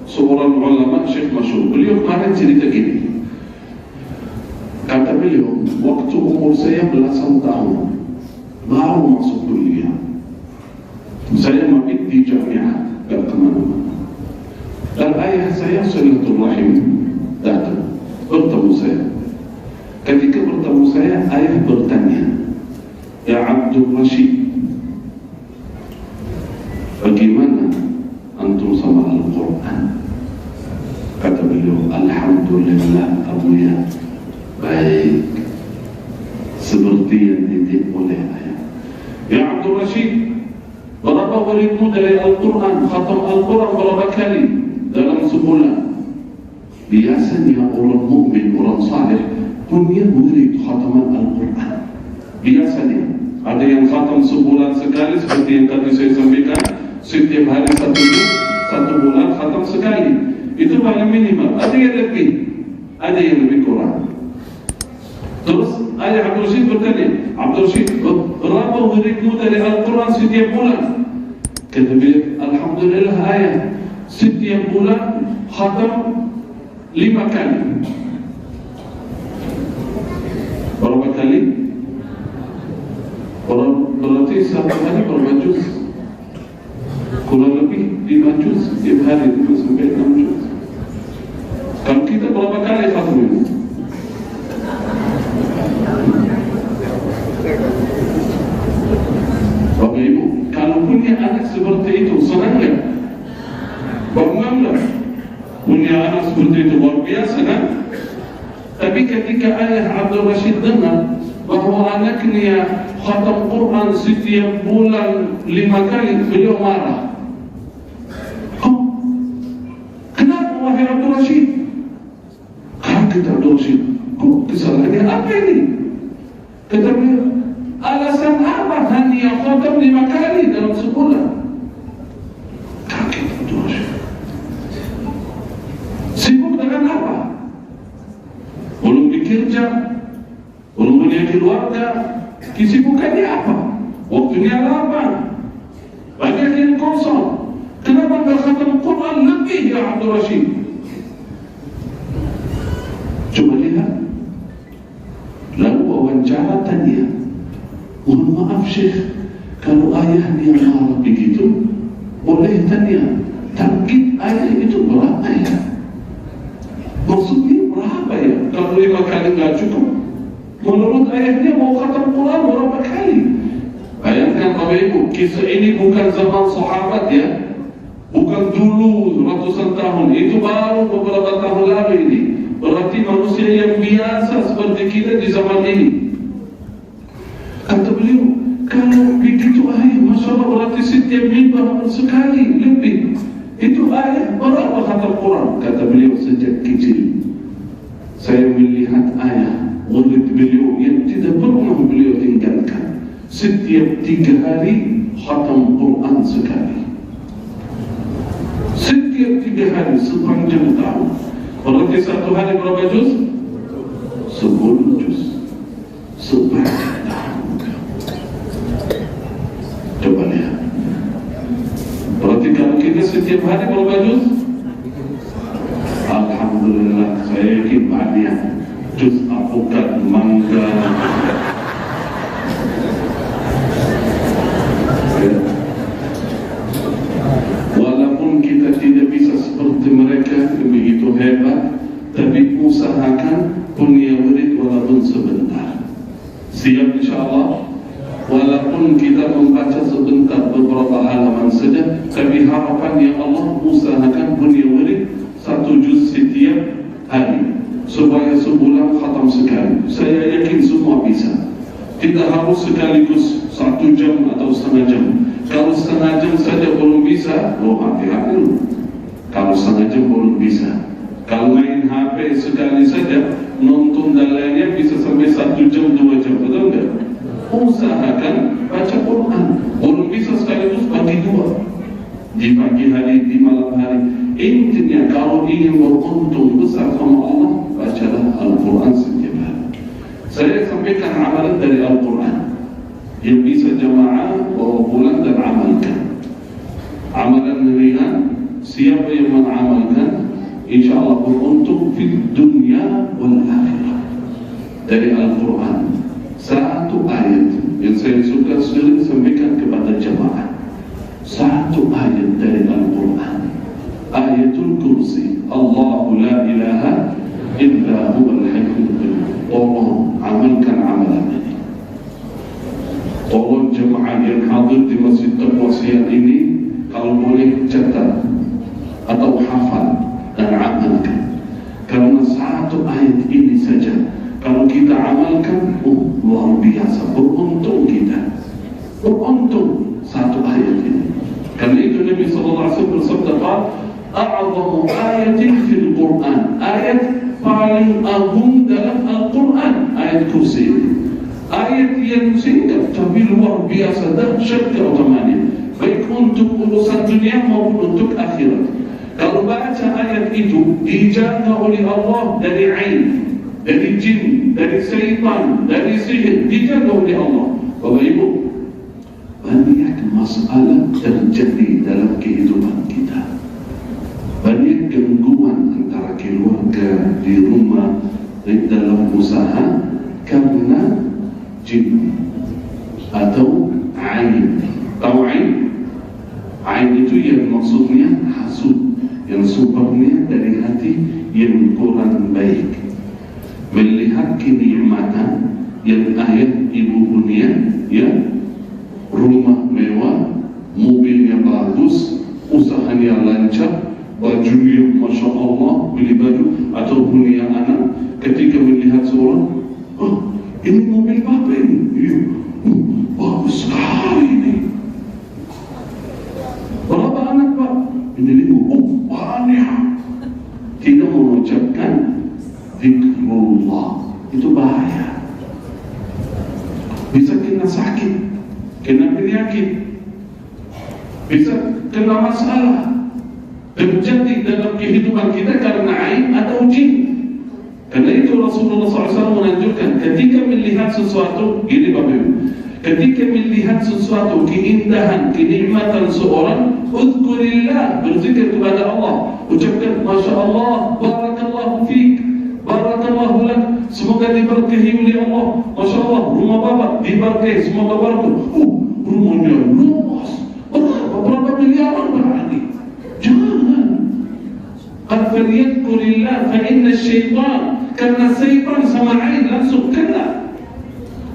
seorang ulama syekh masyhur, beliau kemarin cerita gini. Kata beliau, waktu umur saya belasan tahun, baru masuk kuliah, saya mabit di jamiah, gak kemana-mana. Dan ayah saya Silaturrahim datang bertemu saya. Ketika bertemu saya, ayah bertanya, ya Abdul Rashid, bagaimana antum sama Al-Quran? Kata beliau, alhamdulillah Abuya, baik, seperti yang dididik oleh ayah. Ya Abdul Rashid, berapa muridmu dari Al-Quran? Khatam Al-Quran berapa kali dalam sebulan? Biasanya orang mukmin, orang saleh punya murid khataman Al-Quran. Biasanya ada yang khatam sebulan sekali, seperti yang tadi saya sampaikan. Setiap hari 1 juz, 1 bulan khatam sekali. Itu paling minimal. Ada yang lebih, ada yang lebih kurang. Terus ayah Abdul Rashid bertanya, Abdul Rashid, berapa muridmu dari Al-Quran setiap bulan? Kata beliau, alhamdulillah ayah, setiap bulan khatam 5 kali. Berapa kali? Berarti 1 hari berapa juz? Kurang lebih 5 juz setiap hari, 5 sampai 6 juz. Kalau kita berapa kali khatam? seperti itu, luar biasa kan? Tapi ketika ayah Abdul Rashid dengar bahawa anaknya khatam Quran setiap bulan 5 kali, beliau marah. Oh, kenapa wahai Abdul Rashid? Kata Abdul Rashid, kok kesalahannya apa ini? Kata beliau, alasan apa hanya khatam 5 kali dalam sebulan? Kaget Abdul Rashid. Sibuk dengan apa? Belum bekerja, belum punya keluarga, kesibukannya apa? Waktunya lapang, banyak yang kosong. Kenapa tak khatam Quran lebih ya Abdul Rashid? Coba lihat. Lalu wawancara tanya, mohon maaf Syekh, kalau ayah dia marah begitu, boleh tanya, target ayah itu berapa ya? Maksudnya berapa ya? Kalau 5 kali nggak cukup, menurut ayahnya mau khatam Quran berapa kali? Bayangkan Bapak Ibu, kisah ini bukan zaman sahabat ya, bukan dulu ratusan tahun, itu baru beberapa tahun lalu ini. Berarti manusia yang biasa seperti kita di zaman ini. Kata beliau, kalau begitu ayah, Masya Allah, berarti setiap minggu sekali lebih. Itu ayah berapa khatam Quran? Kata beliau, sejak kecil saya melihat ayah, murid beliau yang tidak pernah beliau tinggalkan. Setiap 3 hari khatam Quran sekali. Setiap 3 hari sepanjang tahun. Berarti satu hari berapa juz? 10 juz sepanjang tahun. Coba lihat. Berarti kalau kita setiap hari berapa juz? Alhamdulillah, saya yakin banyak. Juz apokat, mangga. Walaupun kita tidak bisa seperti mereka begitu hebat, tapi usahakan punya murid walaupun sebentar. Siap insyaAllah. Walaupun kita membaca sebentar beberapa halaman saja, tapi harapan ya Allah usahakan punya murid 1 juz setiap hari, supaya sebulan khatam sekali. Saya yakin semua bisa. Tidak harus sekaligus 1 jam atau setengah jam. Kalau setengah jam saja belum bisa, hati-hati dulu. Kalau setengah jam belum bisa. Kalau main HP sekali saja, nonton dan lainnya bisa sampai 1 jam, 2 jam, betul enggak? Usahakan baca Quran. Belum bisa sekaligus bagi 2, di pagi hari, di malam hari. Intinya kalau ingin beruntung besar sama Allah, bacalah Al-Quran setiap hari. Saya sampaikan amalan dari Al-Quran yang bisa jamaah bawa pulang dan amalkan. Amalan ringan, siapa yang mengamalkan insyaAllah beruntung di dunia wal akhirah. Dari Al-Quran, 1 ayat yang saya suka sering sampaikan kepada jamaah. 1 ayat dari Al-Quran, Ayatul Kursi, Allahu la ilaha illa huwal hayyul qayyum. Tolong amalkan amalan ini. Tolong jemaah yang hadir di Masjid Taqwa siang ini, kalau boleh catat atau hafal dan amalkan. Karena 1 ayat ini saja, kalau kita amalkan, luar biasa, beruntung kita. Beruntung 1 ayat ini. Karena itu Nabi SAW bersabda, "A'zamu ayatin fil Quran." Ayat paling agung dalam Al-Quran, ayat kursi. Ayat yang singkat tapi luar biasa, dahsyat keutamaannya, baik untuk urusan dunia maupun untuk akhirat. Kalau baca ayat itu, dijaga oleh Allah dari ain, dari jin, dari syaitan, dari sihir, dijaga oleh Allah. Bapak Ibu, banyak masalah terjadi dalam kehidupan kita. Banyak gangguan antara keluarga, di rumah, di dalam usaha, karena jin atau ain. Tahu ain? Ain itu yang maksudnya hasud, yang sumbernya dari hati yang kurang baik. Melihat kenikmatan yang ayah ibu punya, ya, rumah mewah, mobilnya bagus, usahanya lancar, baju yang Masya Allah, beli baju ataupun yang anak ketika melihat seorang, oh ini mobil apa ini? Ya, bagus sekali ini. Berapa anak Pak? Ini 5. Oh banyak. Tidak mengucapkan zikrullah, itu bahaya. Bisa kena sakit, kena penyakit, bisa kena masalah terjadi dalam kehidupan kita karena aib atau jin. Karena itu Rasulullah SAW menanjurkan ketika melihat sesuatu, gini Bapak Ibu, ketika melihat sesuatu keindahan, kenikmatan seorang, uzkurillah, berzikir kepada Allah, ucapkan Masya Allah, barakallahu fiik, barakallahu lak, semoga diberkahi oleh Allah. Masya Allah, rumah Bapak diberkahi, semoga barakah. Rumahnya luas, berapa miliaran berani. Jangan. Qad falyadhkurillah fa inna syaitan, karena syaitan sama ain langsung kena.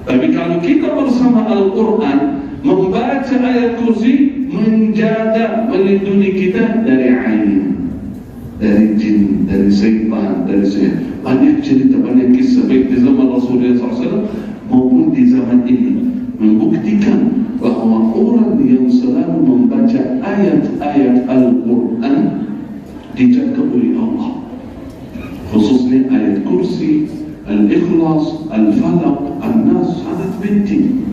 Tapi kalau kita bersama Al-Quran membaca ayat kursi, menjaga, melindungi kita dari ain, dari jin, dari syaitan, dari sihir. Banyak cerita, banyak kisah baik di zaman Rasulullah SAW maupun di zaman ini membuktikan bahawa orang yang selalu membaca ayat-ayat Al-Quran dijaga oleh Allah, khususnya ayat kursi, Al-Ikhlas, Al-Falaq, An-Nas, sangat penting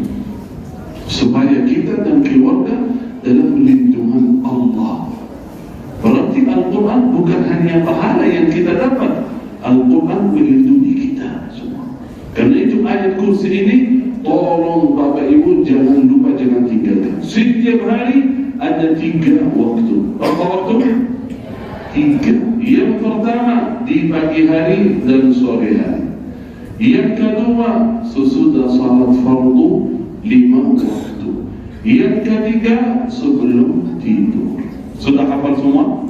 supaya kita dan keluarga dalam lindungan Allah. Berarti Al-Quran bukan hanya pahala yang kita dapat, Al-Quran melindungi kita semua. Karena itu ayat kursi ini, tolong Bapak Ibu jangan lupa, jangan tinggalkan. Setiap hari ada 3 waktu. Berapa waktu? 3. Yang pertama di pagi hari dan sore hari. Yang kedua sesudah salat fardu 5 waktu. Yang ketiga sebelum tidur. Sudah hafal semua?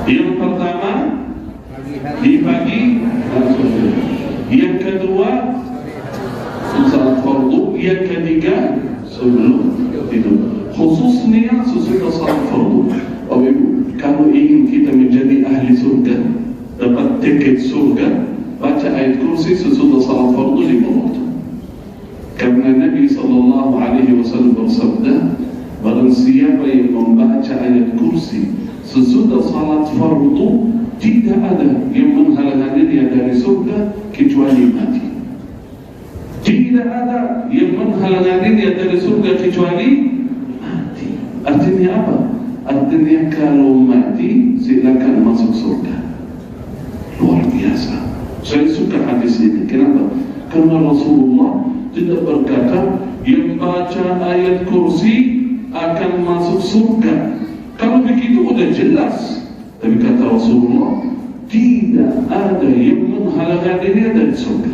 Yang pertama di pagi dan sore. Yang kedua salat fardu. Yang ketiga sebelum tidur. Khususnya sesudah salat fardu. Oh Ibu, kalau ingin kita menjadi ahli surga, dapat tiket surga, baca ayat kursi sesudah salat fardu 5 waktu. Karena Nabi SAW bersabda, barang siapa yang membaca ayat kursi sesudah salat fardu, tidak ada yang menghalangi dia dari surga kecuali mati. Tidak ada yang menghalangi dia dari surga kecuali mati. Artinya apa? Artinya kalau mati silakan masuk surga. Luar biasa. Saya suka hadis ini. Kenapa? Karena Rasulullah tidak berkata yang baca ayat kursi akan masuk surga. Kalau begitu sudah jelas. Tapi kata Rasulullah, tidak ada yang menghalangi dia dari surga.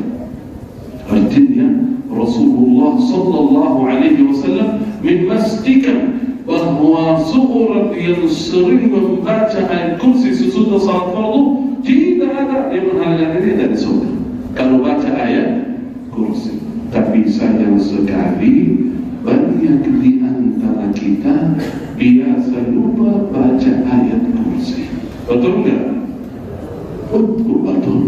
Artinya Rasulullah sallallahu alaihi wasallam memastikan bahawa seorang yang sering membaca ayat kursi sesudah salat fardu tidak ada yang menghalangi dia dari surga kalau baca ayat kursi. Tapi sayang sekali banyak di antara kita biasa lupa baca ayat kursi. Betul enggak? Betul.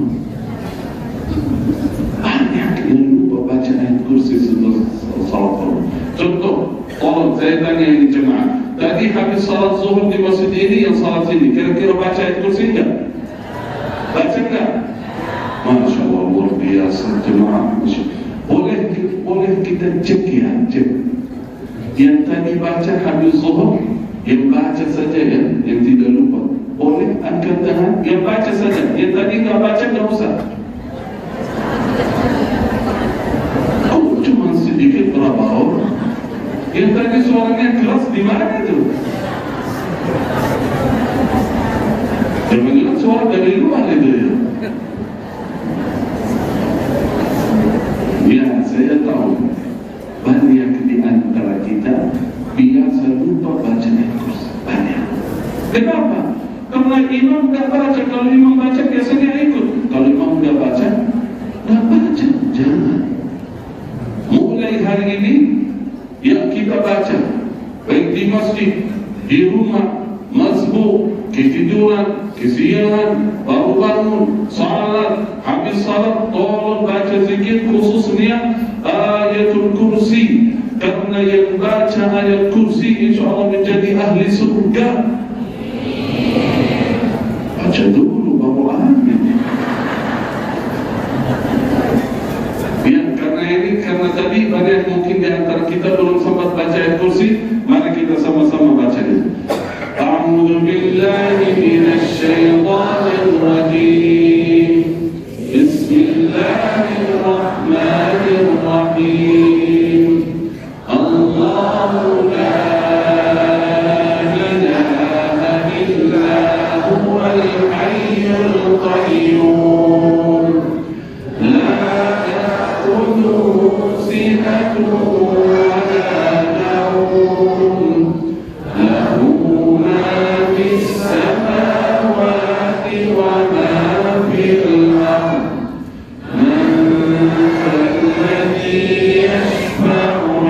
Banyak yang lupa baca ayat kursi setelah salat fardu. Contoh, tolong saya tanya ini jemaah, tadi habis salat zuhur di masjid ini, yang salat ini kira-kira baca ayat kursi enggak? Baca enggak? Masya Allah, luar biasa jemaah. Boleh kita cek ya, cek. Yang tadi baca habis zuhur, yang baca saja ya, yang tidak lupa. Boleh angkat tangan, yang baca saja. Yang tadi enggak baca enggak usah. Oh, cuma sedikit berapa orang. Yang tadi suaranya keras di mana itu? Jangan-jangan suara dari luar itu ya? Ya, saya tahu banyak di antara kita biasa lupa baca ayat kursi. Banyak. Kenapa? Karena imam tidak baca. Kalau imam baca biasanya ikut. Kalau imam tidak baca, tidak baca. Jangan. Mulai hari ini yang kita baca, baik di masjid, di rumah, masbuk, ketiduran, kesiangan, baru bangun, salat, habis salat, tolong baca zikir khususnya ayatul kursi. Karena yang baca ayat kursi insyaAllah menjadi ahli surga. Baca dulu baru amin. Ya, karena tadi banyak mungkin di antara kita belum sempat baca ayat kursi. Mari kita sama-sama bacanya. A'udzu billahi minasy syaithanir rajim. Bismillahirrahmanirrahim. Allahu la ilaha illa huwal hayyul qayyum. La ta'khudhuhu sinatun wa la nawm. Lahu ma fis samawati wa ma fil ardh. Man alladhi yashfa'u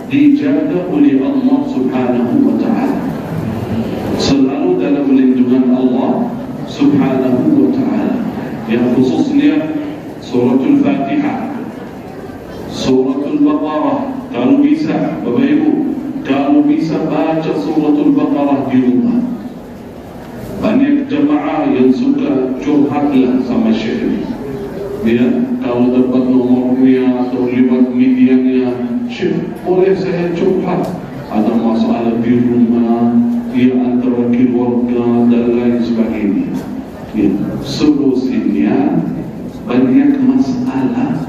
dijaga oleh Allah Subhanahu wa ta'ala, selalu dalam lindungan Allah Subhanahu wa ta'ala. Yang khususnya suratul Fatihah, suratul Baqarah. Kalau bisa Bapak Ibu, kalau bisa baca suratul Baqarah di rumah. Banyak jemaah yang suka curhatlah sama syekh. Ya, kalau dapat nomornya atau lewat medianya, syekh, boleh saya curhat? Ada masalah di rumah, ya antara keluarga dan lain sebagainya. Ya, solusinya banyak masalah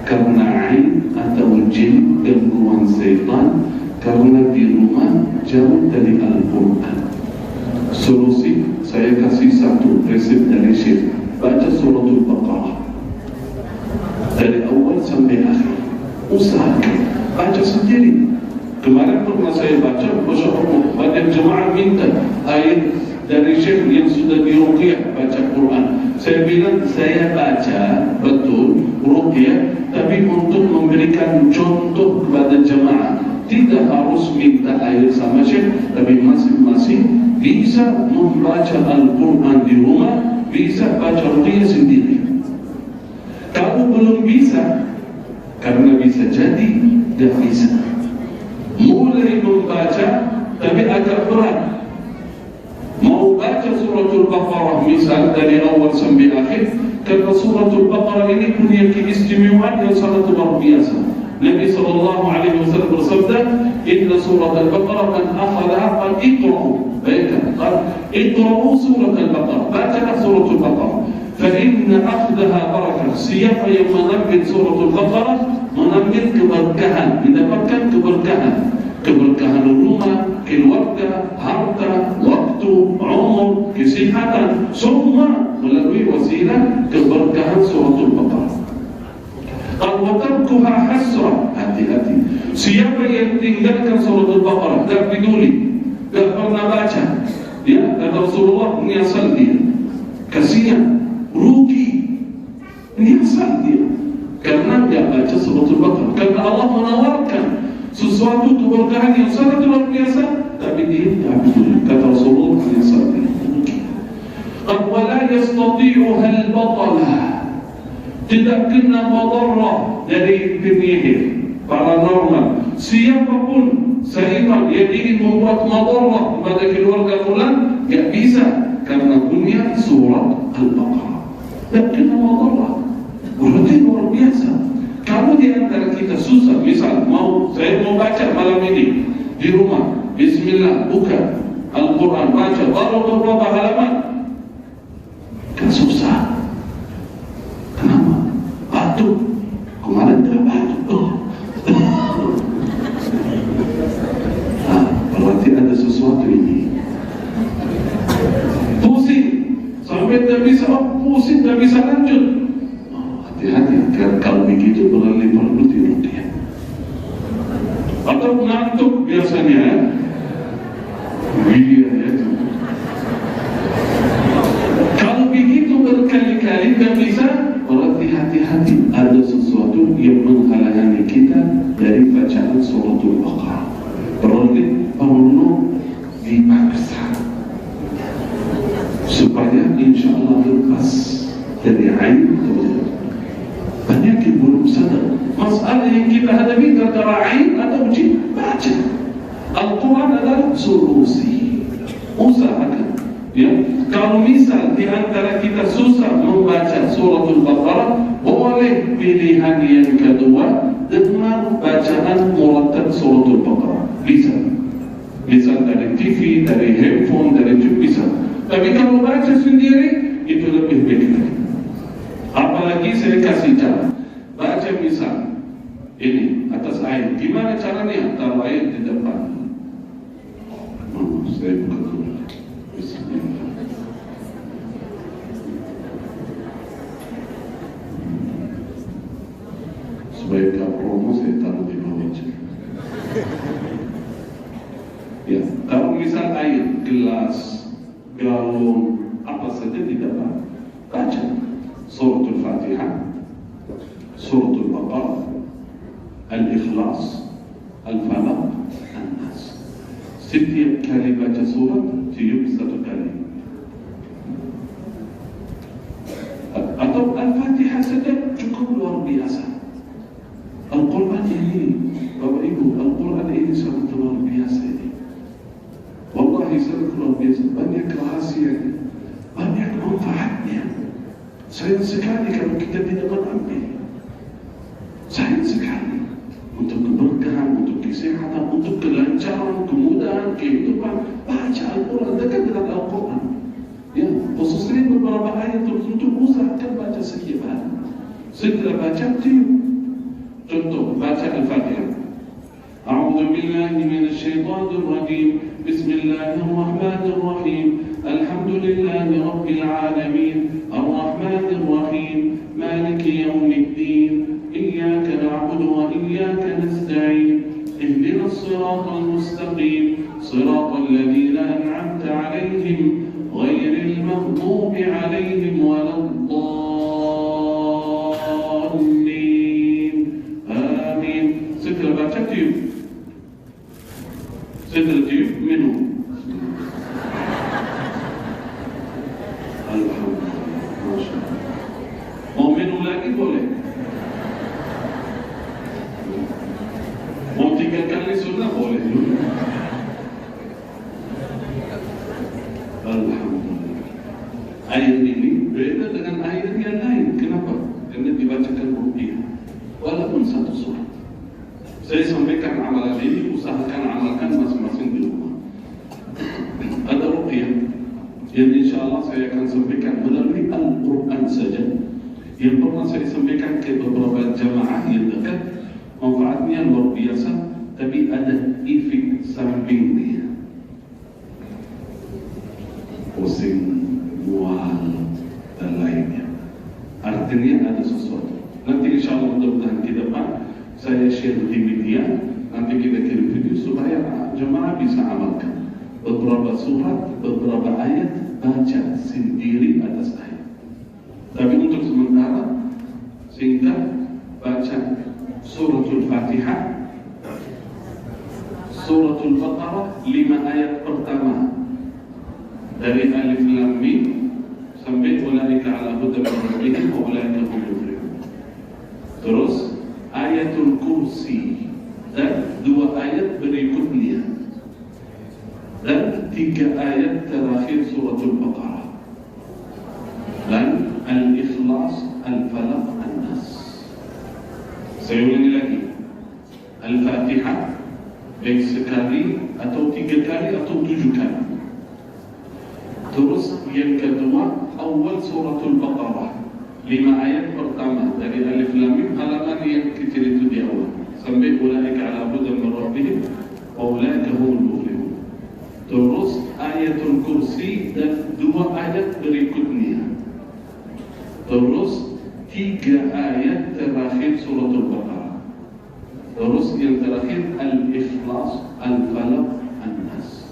karena ain atau jin, gangguan setan, karena di rumah jauh dari Al-Quran. Solusi saya kasih satu resep dari syekh. Baca suratul Baqarah dari awal sampai akhir. Usahakan baca sendiri. Kemarin pernah saya baca, Masya Allah, banyak jemaah minta ayat dari syekh yang sudah diruqyah baca Quran. Saya bilang saya baca betul ruqyah, tapi untuk memberikan contoh kepada jemaah. Tidak harus minta ayat sama syekh, tapi masing-masing bisa membaca Al-Quran di rumah, bisa baca ruqyah sendiri. Kalau belum bisa, karena bisa jadi tidak bisa, mulai membaca tapi agak berat. Mau baca suratul Baqarah misal dari awal sampai akhir, karena suratul Baqarah ini punya keistimewaan yang sangat luar biasa. Nabi SAW bersabda, Inna surat Al-Baqarah man akhadaha qad iqra'u. Baiklah, iqra'u surat Al-Baqarah, bacalah suratul Baqarah. فإن أخذها بركة. Siapa yang mengambil suratul Baqarah mengambil keberkahan, mendapatkan keberkahan rumah, keluarga, harta, waktu, umur, kesihatan, semua melalui wasilah keberkahan suratul Baqarah. Al-watarkuha hasrah, hati-hati. Siapa yang tinggalkan suratul Baqarah, tak peduli, tak pernah baca, ya, kata Rasulullah, menyesal dia. Kasihan, rugi, menyesal dia. Karena dia baca suratul Baqarah. Karena Allah menawarkan sesuatu keberkahan yang sangat luar biasa, tapi dia tak peduli. Kata Rasulullah, menyesal dia. Qad wala yastati'uha al-batalah, tidak kena madarah dari penyihir paranormal. Siapapun syaitan yang ingin membuat madarah kepada keluarga fulan, tak bisa, karena punya surat Al-Baqarah. Tak kena madarah. Berarti luar biasa. Kalau di antara kita susah, misal saya mau baca malam ini di rumah, bismillah, buka Al-Quran, baca baru beberapa halaman, kan susah. Kenapa? Batuk. Kemarin tak batuk. Berarti ada sesuatu ini. Pusing sampai tak bisa, pusing tak bisa lanjut. Hati-hati, kalau begitu beralih perlu tidur dia. Atau ngantuk biasanya, dia itu. Kalau begitu berkali-kali tak bisa, berarti hati-hati, ada sesuatu yang menghalangi kita dari bacaan suratul Baqarah. Berarti perlu dipaksa supaya insya Allah lepas dari aib tersebut. Banyak yang belum sadar masalah yang kita hadapi antara aib atau jin. Baca Al-Quran adalah solusi. Usahakan, ya. Kalau misal di antara kita susah membaca suratul Baqarah, boleh pilihan yang kedua, dengar bacaan murattal suratul Baqarah. Bisa. Bisa dari TV, dari handphone, dari YouTube, bisa. Tapi kalau baca sendiri, itu lebih baik lagi. Apalagi saya kasih cara. Baca misal ini atas air. Gimana caranya? Taruh air di depan. Saya buka dulu. Bismillah. Supaya tak promo, saya taruh di bawah aja. Ya, kalau misal air, gelas, galon, apa saja di depan, baca suratul Fatihah, suratul Baqarah, Al-Ikhlas, Al-Falaq, An-Nas. Setiap kali baca surat, tiup satu kali. Atau Al-Fatihah saja cukup luar biasa. Al-Quran ini, Bapak Ibu, Al-Quran ini sangat luar biasa ini. Wallahi sangat luar biasa. Banyak rahasianya, banyak manfaatnya. Sayang sekali kalau kita tidak mengambil. Sayang sekali. Untuk keberkahan, untuk kesehatan, untuk kelancaran, kemudahan, kehidupan. Baca Al-Quran, dekat dengan Al-Quran. Ya, khususnya beberapa ayat tertentu, usahakan baca setiap hari. Setelah baca, tiup. Contoh, baca Al-Fatihah. A'udzu billahi minasyaitonir rajim. Bismillahirrahmanirrahim. Alhamdulillahi rabbil alamin. Ar-Rahmanir Rahim. Maliki yaumiddin. Iyyaka na'budu wa iyyaka nasta'in. Ihdinas siratal mustaqim. Siratal ladzina an'amta 'alaihim ghairil maghdubi 'alaihim waladdallin. Amin. Setelah baca tiup. Setelah tiup minum. Alhamdulillah. Masya Allah. Mau minum lagi boleh. Mau 3 kali sunnah boleh dulu. Alhamdulillah. Ayat ini beda dengan ayat yang lain. Kenapa? Karena dibacakan ruqyah. Walaupun satu surat. Saya sampaikan amalan ini, usahakan amalkan masing-masing di rumah. Ada ruqyah yang insyaAllah saya akan sampaikan melalui Al-Quran saja. Yang pernah saya sampaikan ke beberapa jamaah yang dekat, manfaatnya luar biasa, tapi ada efek sampingnya. Pusing, mual, dan lainnya. Artinya ada sesuatu. Nanti insya Allah mudah-mudahan ke depan saya share di media, nanti kita kirim video supaya jemaah bisa amalkan. Beberapa surat, beberapa ayat, baca sendiri atas ayat. Tapi untuk sementara, singkat, baca suratul Fatihah, suratul Baqarah, 5 ayat pertama dari Alif Lam Mim sampai ulaika ala hudan min rabbihim wa ulaika hum muflihun. Terus ayatul kursi dan 2 ayat berikutnya dan 3 ayat terakhir suratul Baqarah dan Al-Ikhlas, Al-Falaq, An-Nas. Saya ulangi lagi, Al-Fatihah baik sekali atau 3 kali atau 7 kali. Terus yang kedua, awal suratul Baqarah, 5 ayat pertama dari Alif Lam Mim, halaman yang kecil itu di awal sampai ulaika ala hudan min rabbihim wa ulaika humul muflihun. Terus ayatul kursi dan 2 ayat berikutnya. Terus 3 ayat terakhir suratul Baqarah. Terus yang terakhir Al-Ikhlas, Al-Falaq, An-Nas.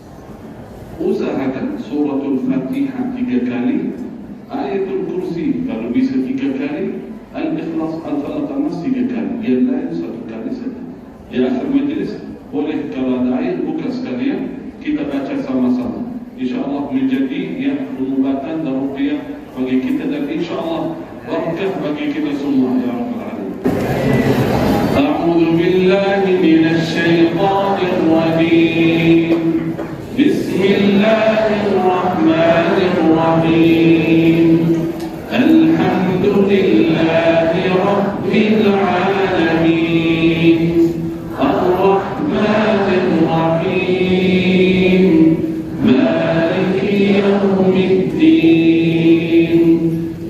Usahakan suratul Fatihah 3 kali, ayatul kursi kalau bisa 3 kali, Al-Ikhlas, Al-Falaq, An-Nas 3 kali, yang lain 1 kali saja. Di akhir majlis boleh kalau ada ayat buka sekalian, kita baca sama-sama. InsyaAllah menjadi pengobatan dan ruqyah bagi kita, dan insyaAllah barakah bagi kita semua ya Rabbal Alamin. A'udzu billahi minasy syaithanir rajim. Bismillahirrahmanirrahim. Alhamdulillahi rabbil alamin. Ar-Rahmanir Rahim. Maliki yaumiddin.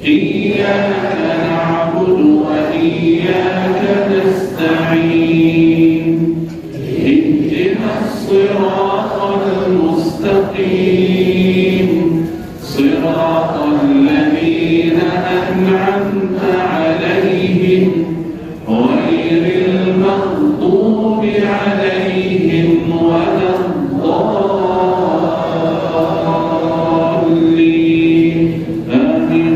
Iyyaka na'budu wa iyyaka nasta'in. Ihdinas siratal mustaqim. Siratal ladzina an'amta 'alaihim ghairil maghdubi 'alaihim waladdallin. Amin.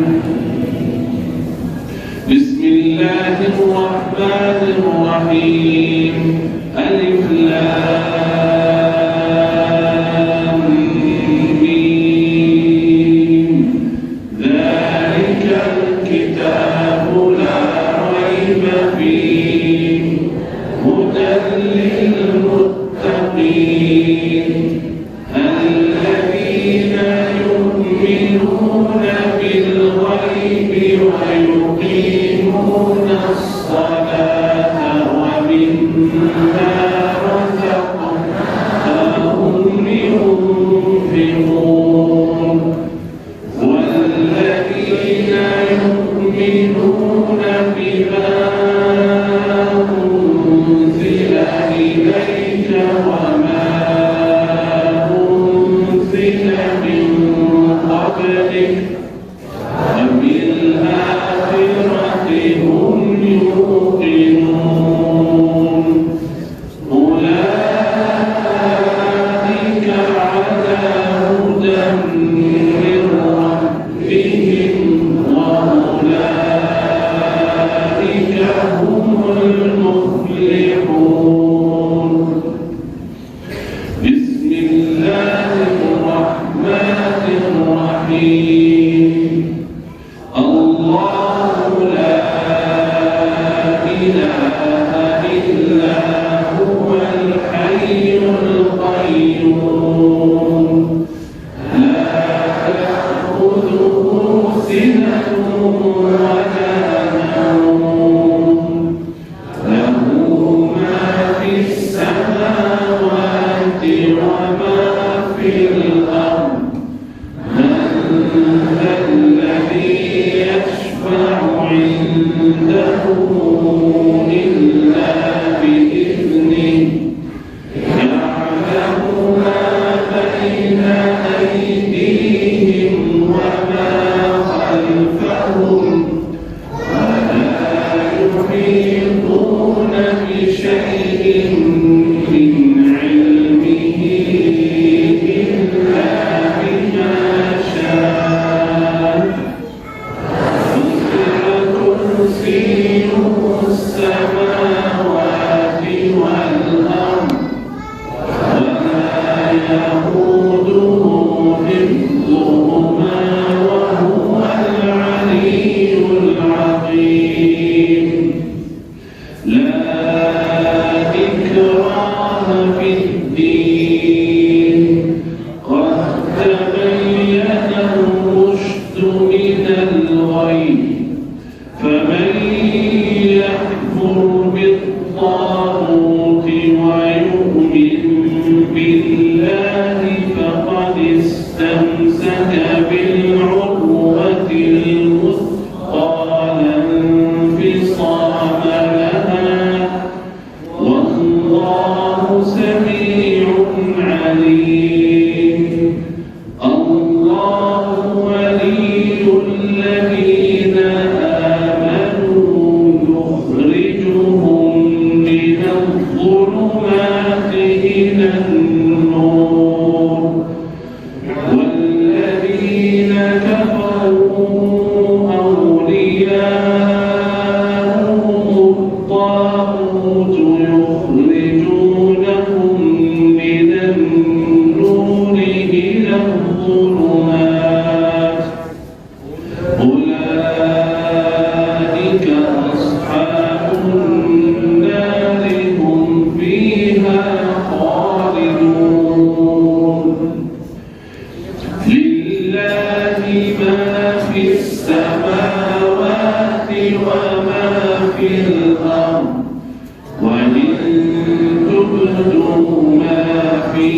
Bismillahirrahmanirrahim. Alif Lam Mim. Dzalikal kitabu la raiba fihi hudan lil muttaqin alladzina yu'minuna bil ghaibi wa yuqimuna as-salata wa mimma razaqnahum yunfiqun walladzina yu'minuna bima unzila ilayka wa ma unzila min qablik وبالآخرة هم يوقنون أولئك على هدى من ربهم وأولئك هم المفلحون. بسم الله الرحمن الرحيم. من الغي فمن يكفر بالطاغوت ويؤمن بالله فقد استمسك بالعروة الوثقى لا انفصام لها والله سميع عليم. الله ولي الذين آمنوا يخرجهم من الظلمات إلى النور والذين كفروا أولياءهم الطاغوت يخرجونهم من النور إلى الظلمات أولئك أصحاب النار هم فيها خالدون. لله ما في السماوات وما في الأرض وإن تبدوا ما في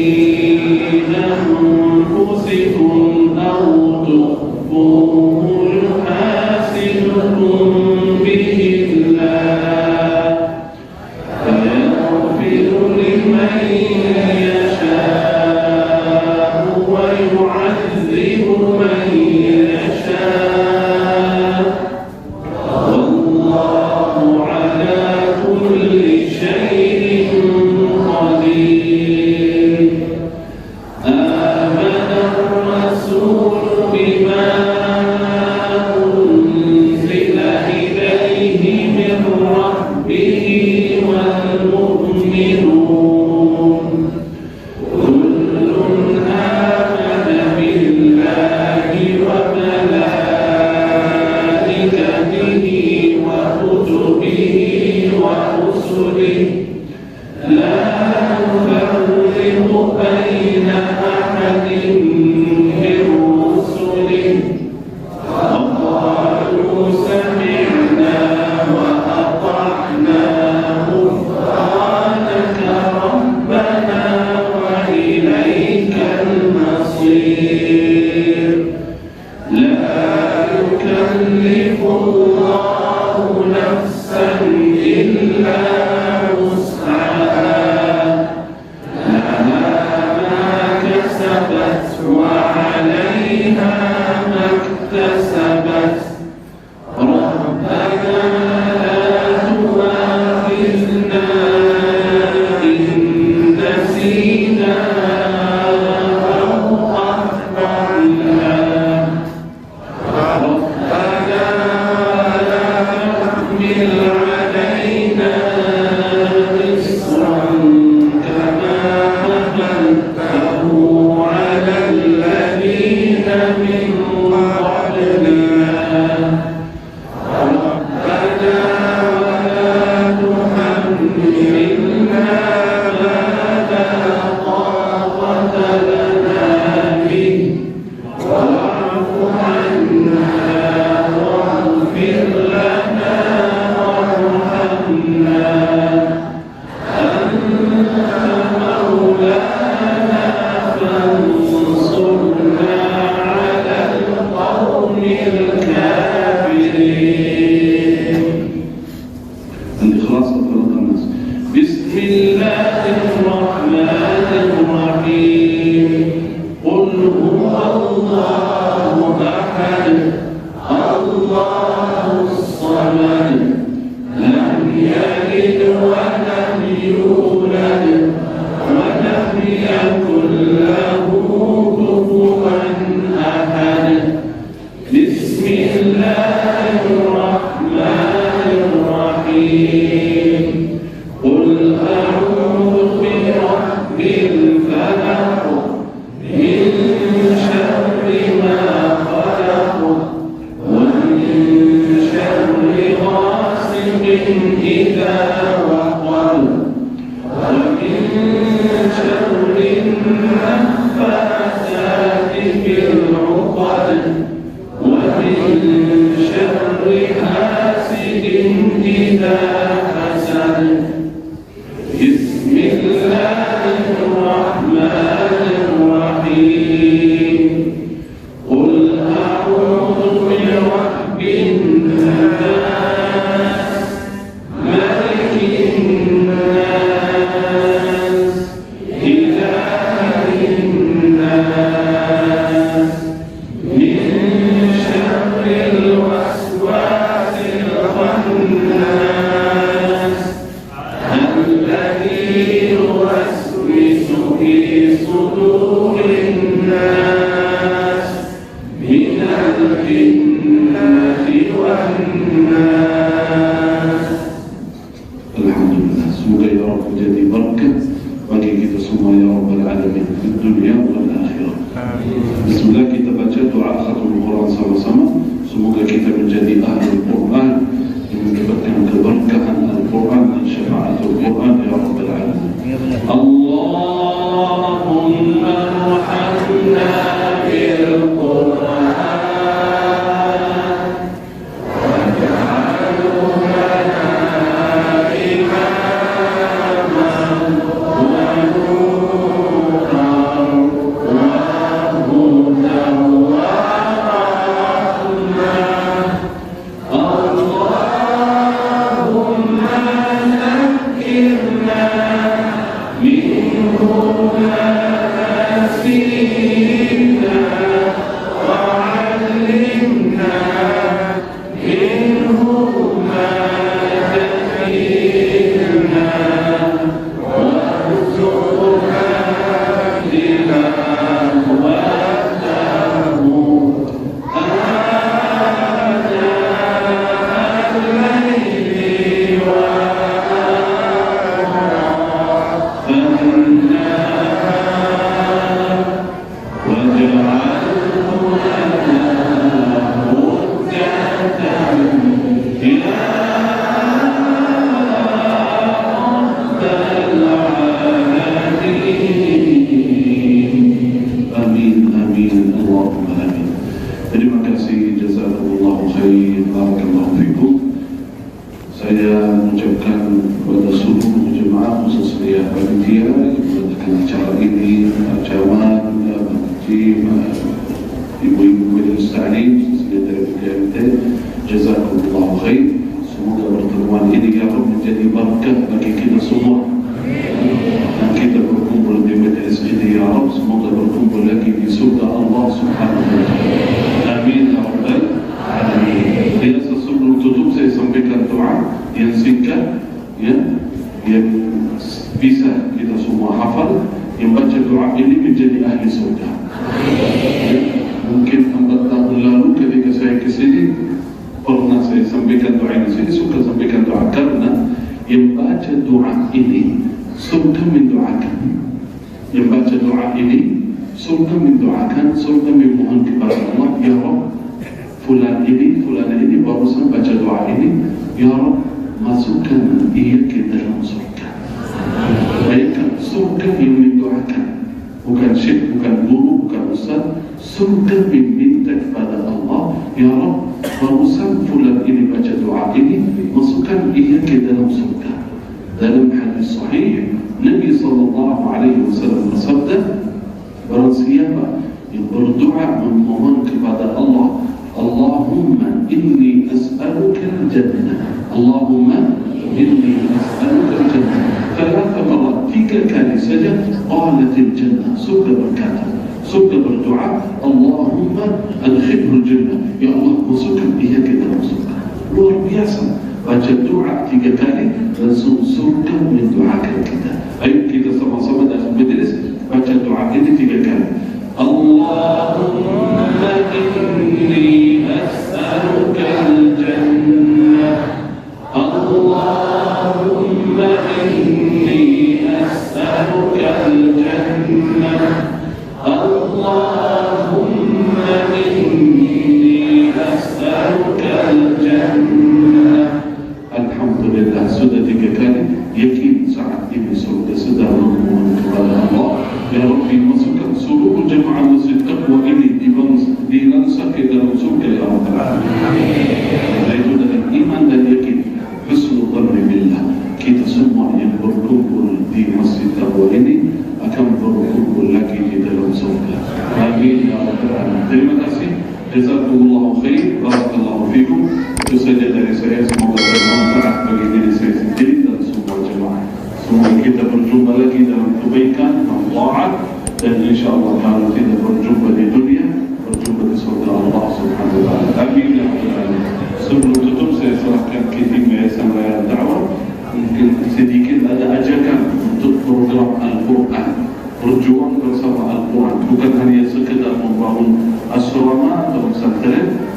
أنفسكم أو تخفوه يحاسبكم به الله فيغفر لمن يشاء ويعذب من يشاء والله على كل شيء قدير. آمن الرسول بما أنزل إليه من ربه والمؤمنون كل آمن بالله وملائكته وكتبه ورسله لا نفرق بين أحد من رسله وقالوا سمعنا وأطعنا غفرانك ربنا وإليك المصير. لا يكلف الله نفسا إلا وسعها لها ما كسبت وعليها ما اكتسبت ربنا لا تؤاخذنا إن نسينا أو أخطأنا ربنا لا تحمل علينا إصرا كما حملته على الذين من قبلنا ربنا ولا تحملنا ما لا طاقة لنا به واعف عنا واغفر لنا وارحمنا أنت مولانا فانصرنا على القوم الكافرين. الإخلاص والفرق الناس. بسم الله الرحمن الرحيم. قل هو الله أحد الله الصمد لم يلد ولم يولد ولم يكن له كفوا أحد. بسم الله الرحمن الرحيم. قل أعوذ برب الفلق من شر ما خلق ومن شر غاسق إذا وقب ومن شر النفاثات في العقد شر حاسد إذا حسد بسم الله الرحمن الرحيم قل أعوذ برب الناس ملك الناس إله الناس من شر الوسواس الخناس الذي يوسوس في صدور الناس من الجنة والناس. Alhamdulillah, semoga ya Rabb menjadi berkah bagi kita semua ya Rabbal Alamin di dunia dan akhirat. Bismillah, kita baca doa khatamul Quran sama-sama. Semoga kita menjadi ahli Quran yang mendapatkan keberkahan Al-Quran dan syafaatul Quran ya Rabbal Alamin. Allahumma arhamna bil Quran yakin saat ini surga sedang memohon kepada Allah ya Rabbi masukkan seluruh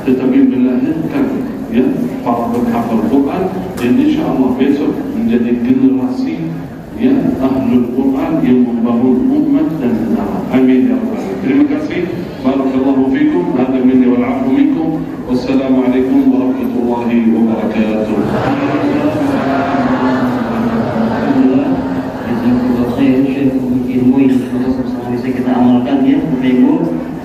tetapi melahirkan ya para penghafal Quran dan insya-Allah besok menjadi generasi ya ahlul Quran yang membangun umat dan negara. Amin ya rabbal alamin. Terima kasih. Barakallahu fikum. Hadza minni wal 'afwu minkum. Wassalamualaikum warahmatullahi wabarakatuh. Jazakallahu khairan Syekh untuk ilmu yang bersama bisa kita amalkan ya Bapak Ibu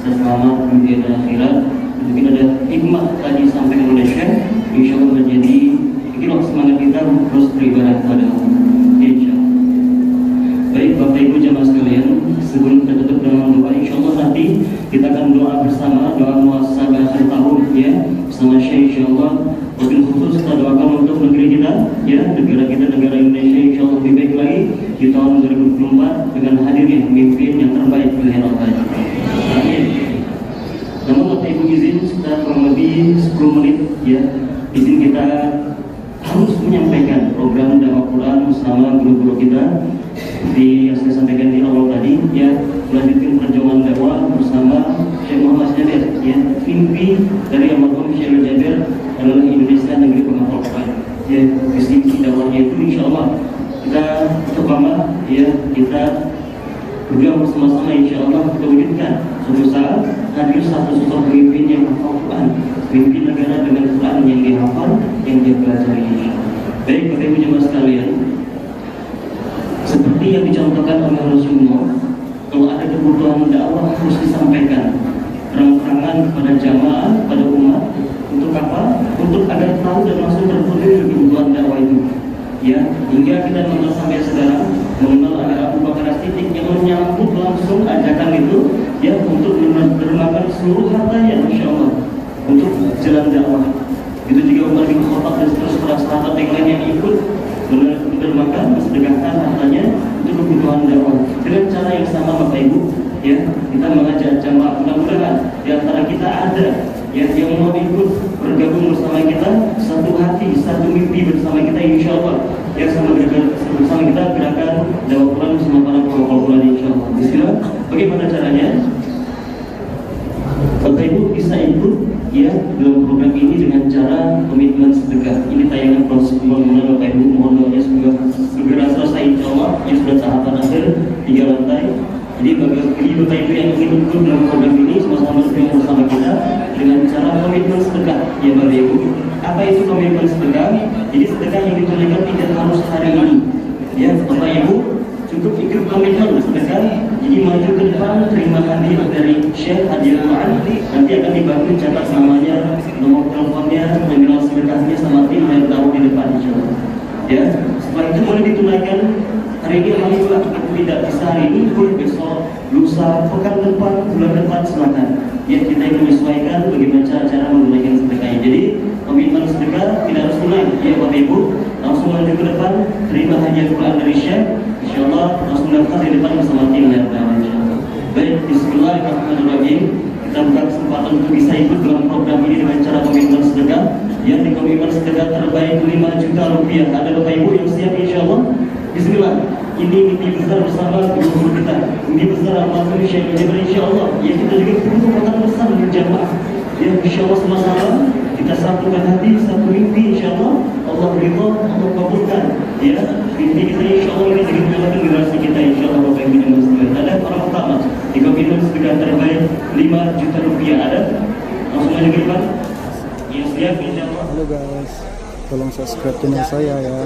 selamat dunia dan akhirat. Mungkin ada hikmah tadi sampaikan oleh Syekh, insyaallah menjadi itulah semangat kita terus beribadah kepada Allah. Insyaallah. Baik Bapak Ibu jamaah sekalian, sebelum kita tutup dengan doa, insyaallah nanti kita akan doa bersama, doa muhasabah akhir tahun ya bersama Syekh insyaallah. Wabil khusus kita doakan untuk negeri kita ya, negara kita, negara Indonesia insyaallah lebih baik lagi di tahun 2024 dengan hadirnya pemimpin yang terbaik pilihan Allah. Amin. Namun Bapak Ibu izin sekitar kurang lebih 10 menit ya, izin kita harus menyampaikan program dakwah Quran bersama guru-guru kita di yang saya sampaikan di awal tadi ya, melanjutkan perjuangan dakwah bersama Syekh Muhammad Jabir ya. Mimpi dari almarhum Syekh Jabir adalah Indonesia negeri penghafal Quran ya. Visi dakwahnya itu insyaallah kita terutama ya, kita berjuang bersama-sama insyaallah kita wujudkan suatu saat hadir satu sosok pemimpin yang hafal Quran, pemimpin negara dengan Quran yang dihafal, yang dia pelajari insyaallah. Baik Bapak Ibu jemaah sekalian, seperti yang dicontohkan oleh Rasulullah, kalau ada kebutuhan dakwah harus disampaikan terang-terangan kepada jamaah, kepada umat. Untuk apa? Untuk agar tahu dan langsung terpenuhi kebutuhan dakwah itu. Ya, hingga kita mengenal sampai sekarang, mengenal ada Abu Bakar As-Siddiq yang menyambut langsung ajakan itu, ya untuk menerima seluruh hartanya, insya Allah, untuk jalan dakwah. Itu juga Umar bin Khattab dan seterusnya para sahabat yang lain yang ikut mendermakan, mensedekahkan hartanya untuk kebutuhan dakwah. Dengan cara yang sama Bapak Ibu, ya kita mengajak jamaah, mudah-mudahan di antara kita ada ya yang mau ikut bergabung bersama kita, satu hati, satu mimpi bersama kita insyaallah, yang sama bersama kita gerakan dakwah Quran bersama para penghafal Quran insyaallah. Bismillah. Bagaimana caranya? Bapak Ibu bisa ikut ya dalam program ini dengan cara komitmen sedekah. Ini tayangan proses pembangunan Bapak Ibu, mohon doanya semoga segera selesai insyaallah. Ini sudah tahapan akhir 3 lantai. Jadi bagi Bapak Ibu yang ingin ikut dalam program ini sama-sama bersama kita dengan cara komitmen sedekah ya Bapak Ibu. Apa itu komitmen sedekah? Jadi sedekah yang ditunaikan tidak harus hari ini ya Bapak Ibu, cukup ikut komitmen sedekah. Jadi maju ke depan terima hadiah dari Syekh hadiah Quran, nanti akan dibantu catat namanya, nomor teleponnya, nominal sedekahnya sama tim yang tahu di depan insyaallah. Ya, setelah itu boleh ditunaikan hari ini, alhamdulillah. Tidak bisa hari ini, boleh besok, lusa, pekan depan, bulan depan, silakan. Ya kita yang menyesuaikan bagaimana cara menunaikan sedekahnya. Jadi komitmen sedekah tidak harus tunai ya Bapak Ibu, langsung maju ke depan terima hadiah Quran dari Syekh, insyaallah langsung daftar di depan bersama tim yang tahu insyaallah. Baik, bismillahirrahmanirrahim. Kita buka kesempatan untuk bisa ikut dalam program ini dengan cara komitmen sedekah. Yang di komitmen sedekah terbaik 5 juta rupiah. Ada Bapak Ibu yang siap insyaallah? Bismillah. Ini mimpi besar bersama guru kita. Mimpi besar almarhum Syekh Jabir insyaallah. Ya kita juga perlu makan besar berjamaah. Ya insyaallah sama-sama kita satukan hati, satu mimpi insyaallah. Allah ridha, Allah kabulkan. Ya, mimpi kita insyaallah ini jadi tujuan generasi kita insyaallah Bapak Ibu dan sekalian. Ada orang pertama di komitmen sedekah terbaik 5 juta rupiah ada. Langsung aja ke depan. Ya siap insyaallah. Halo guys, tolong subscribe channel saya ya.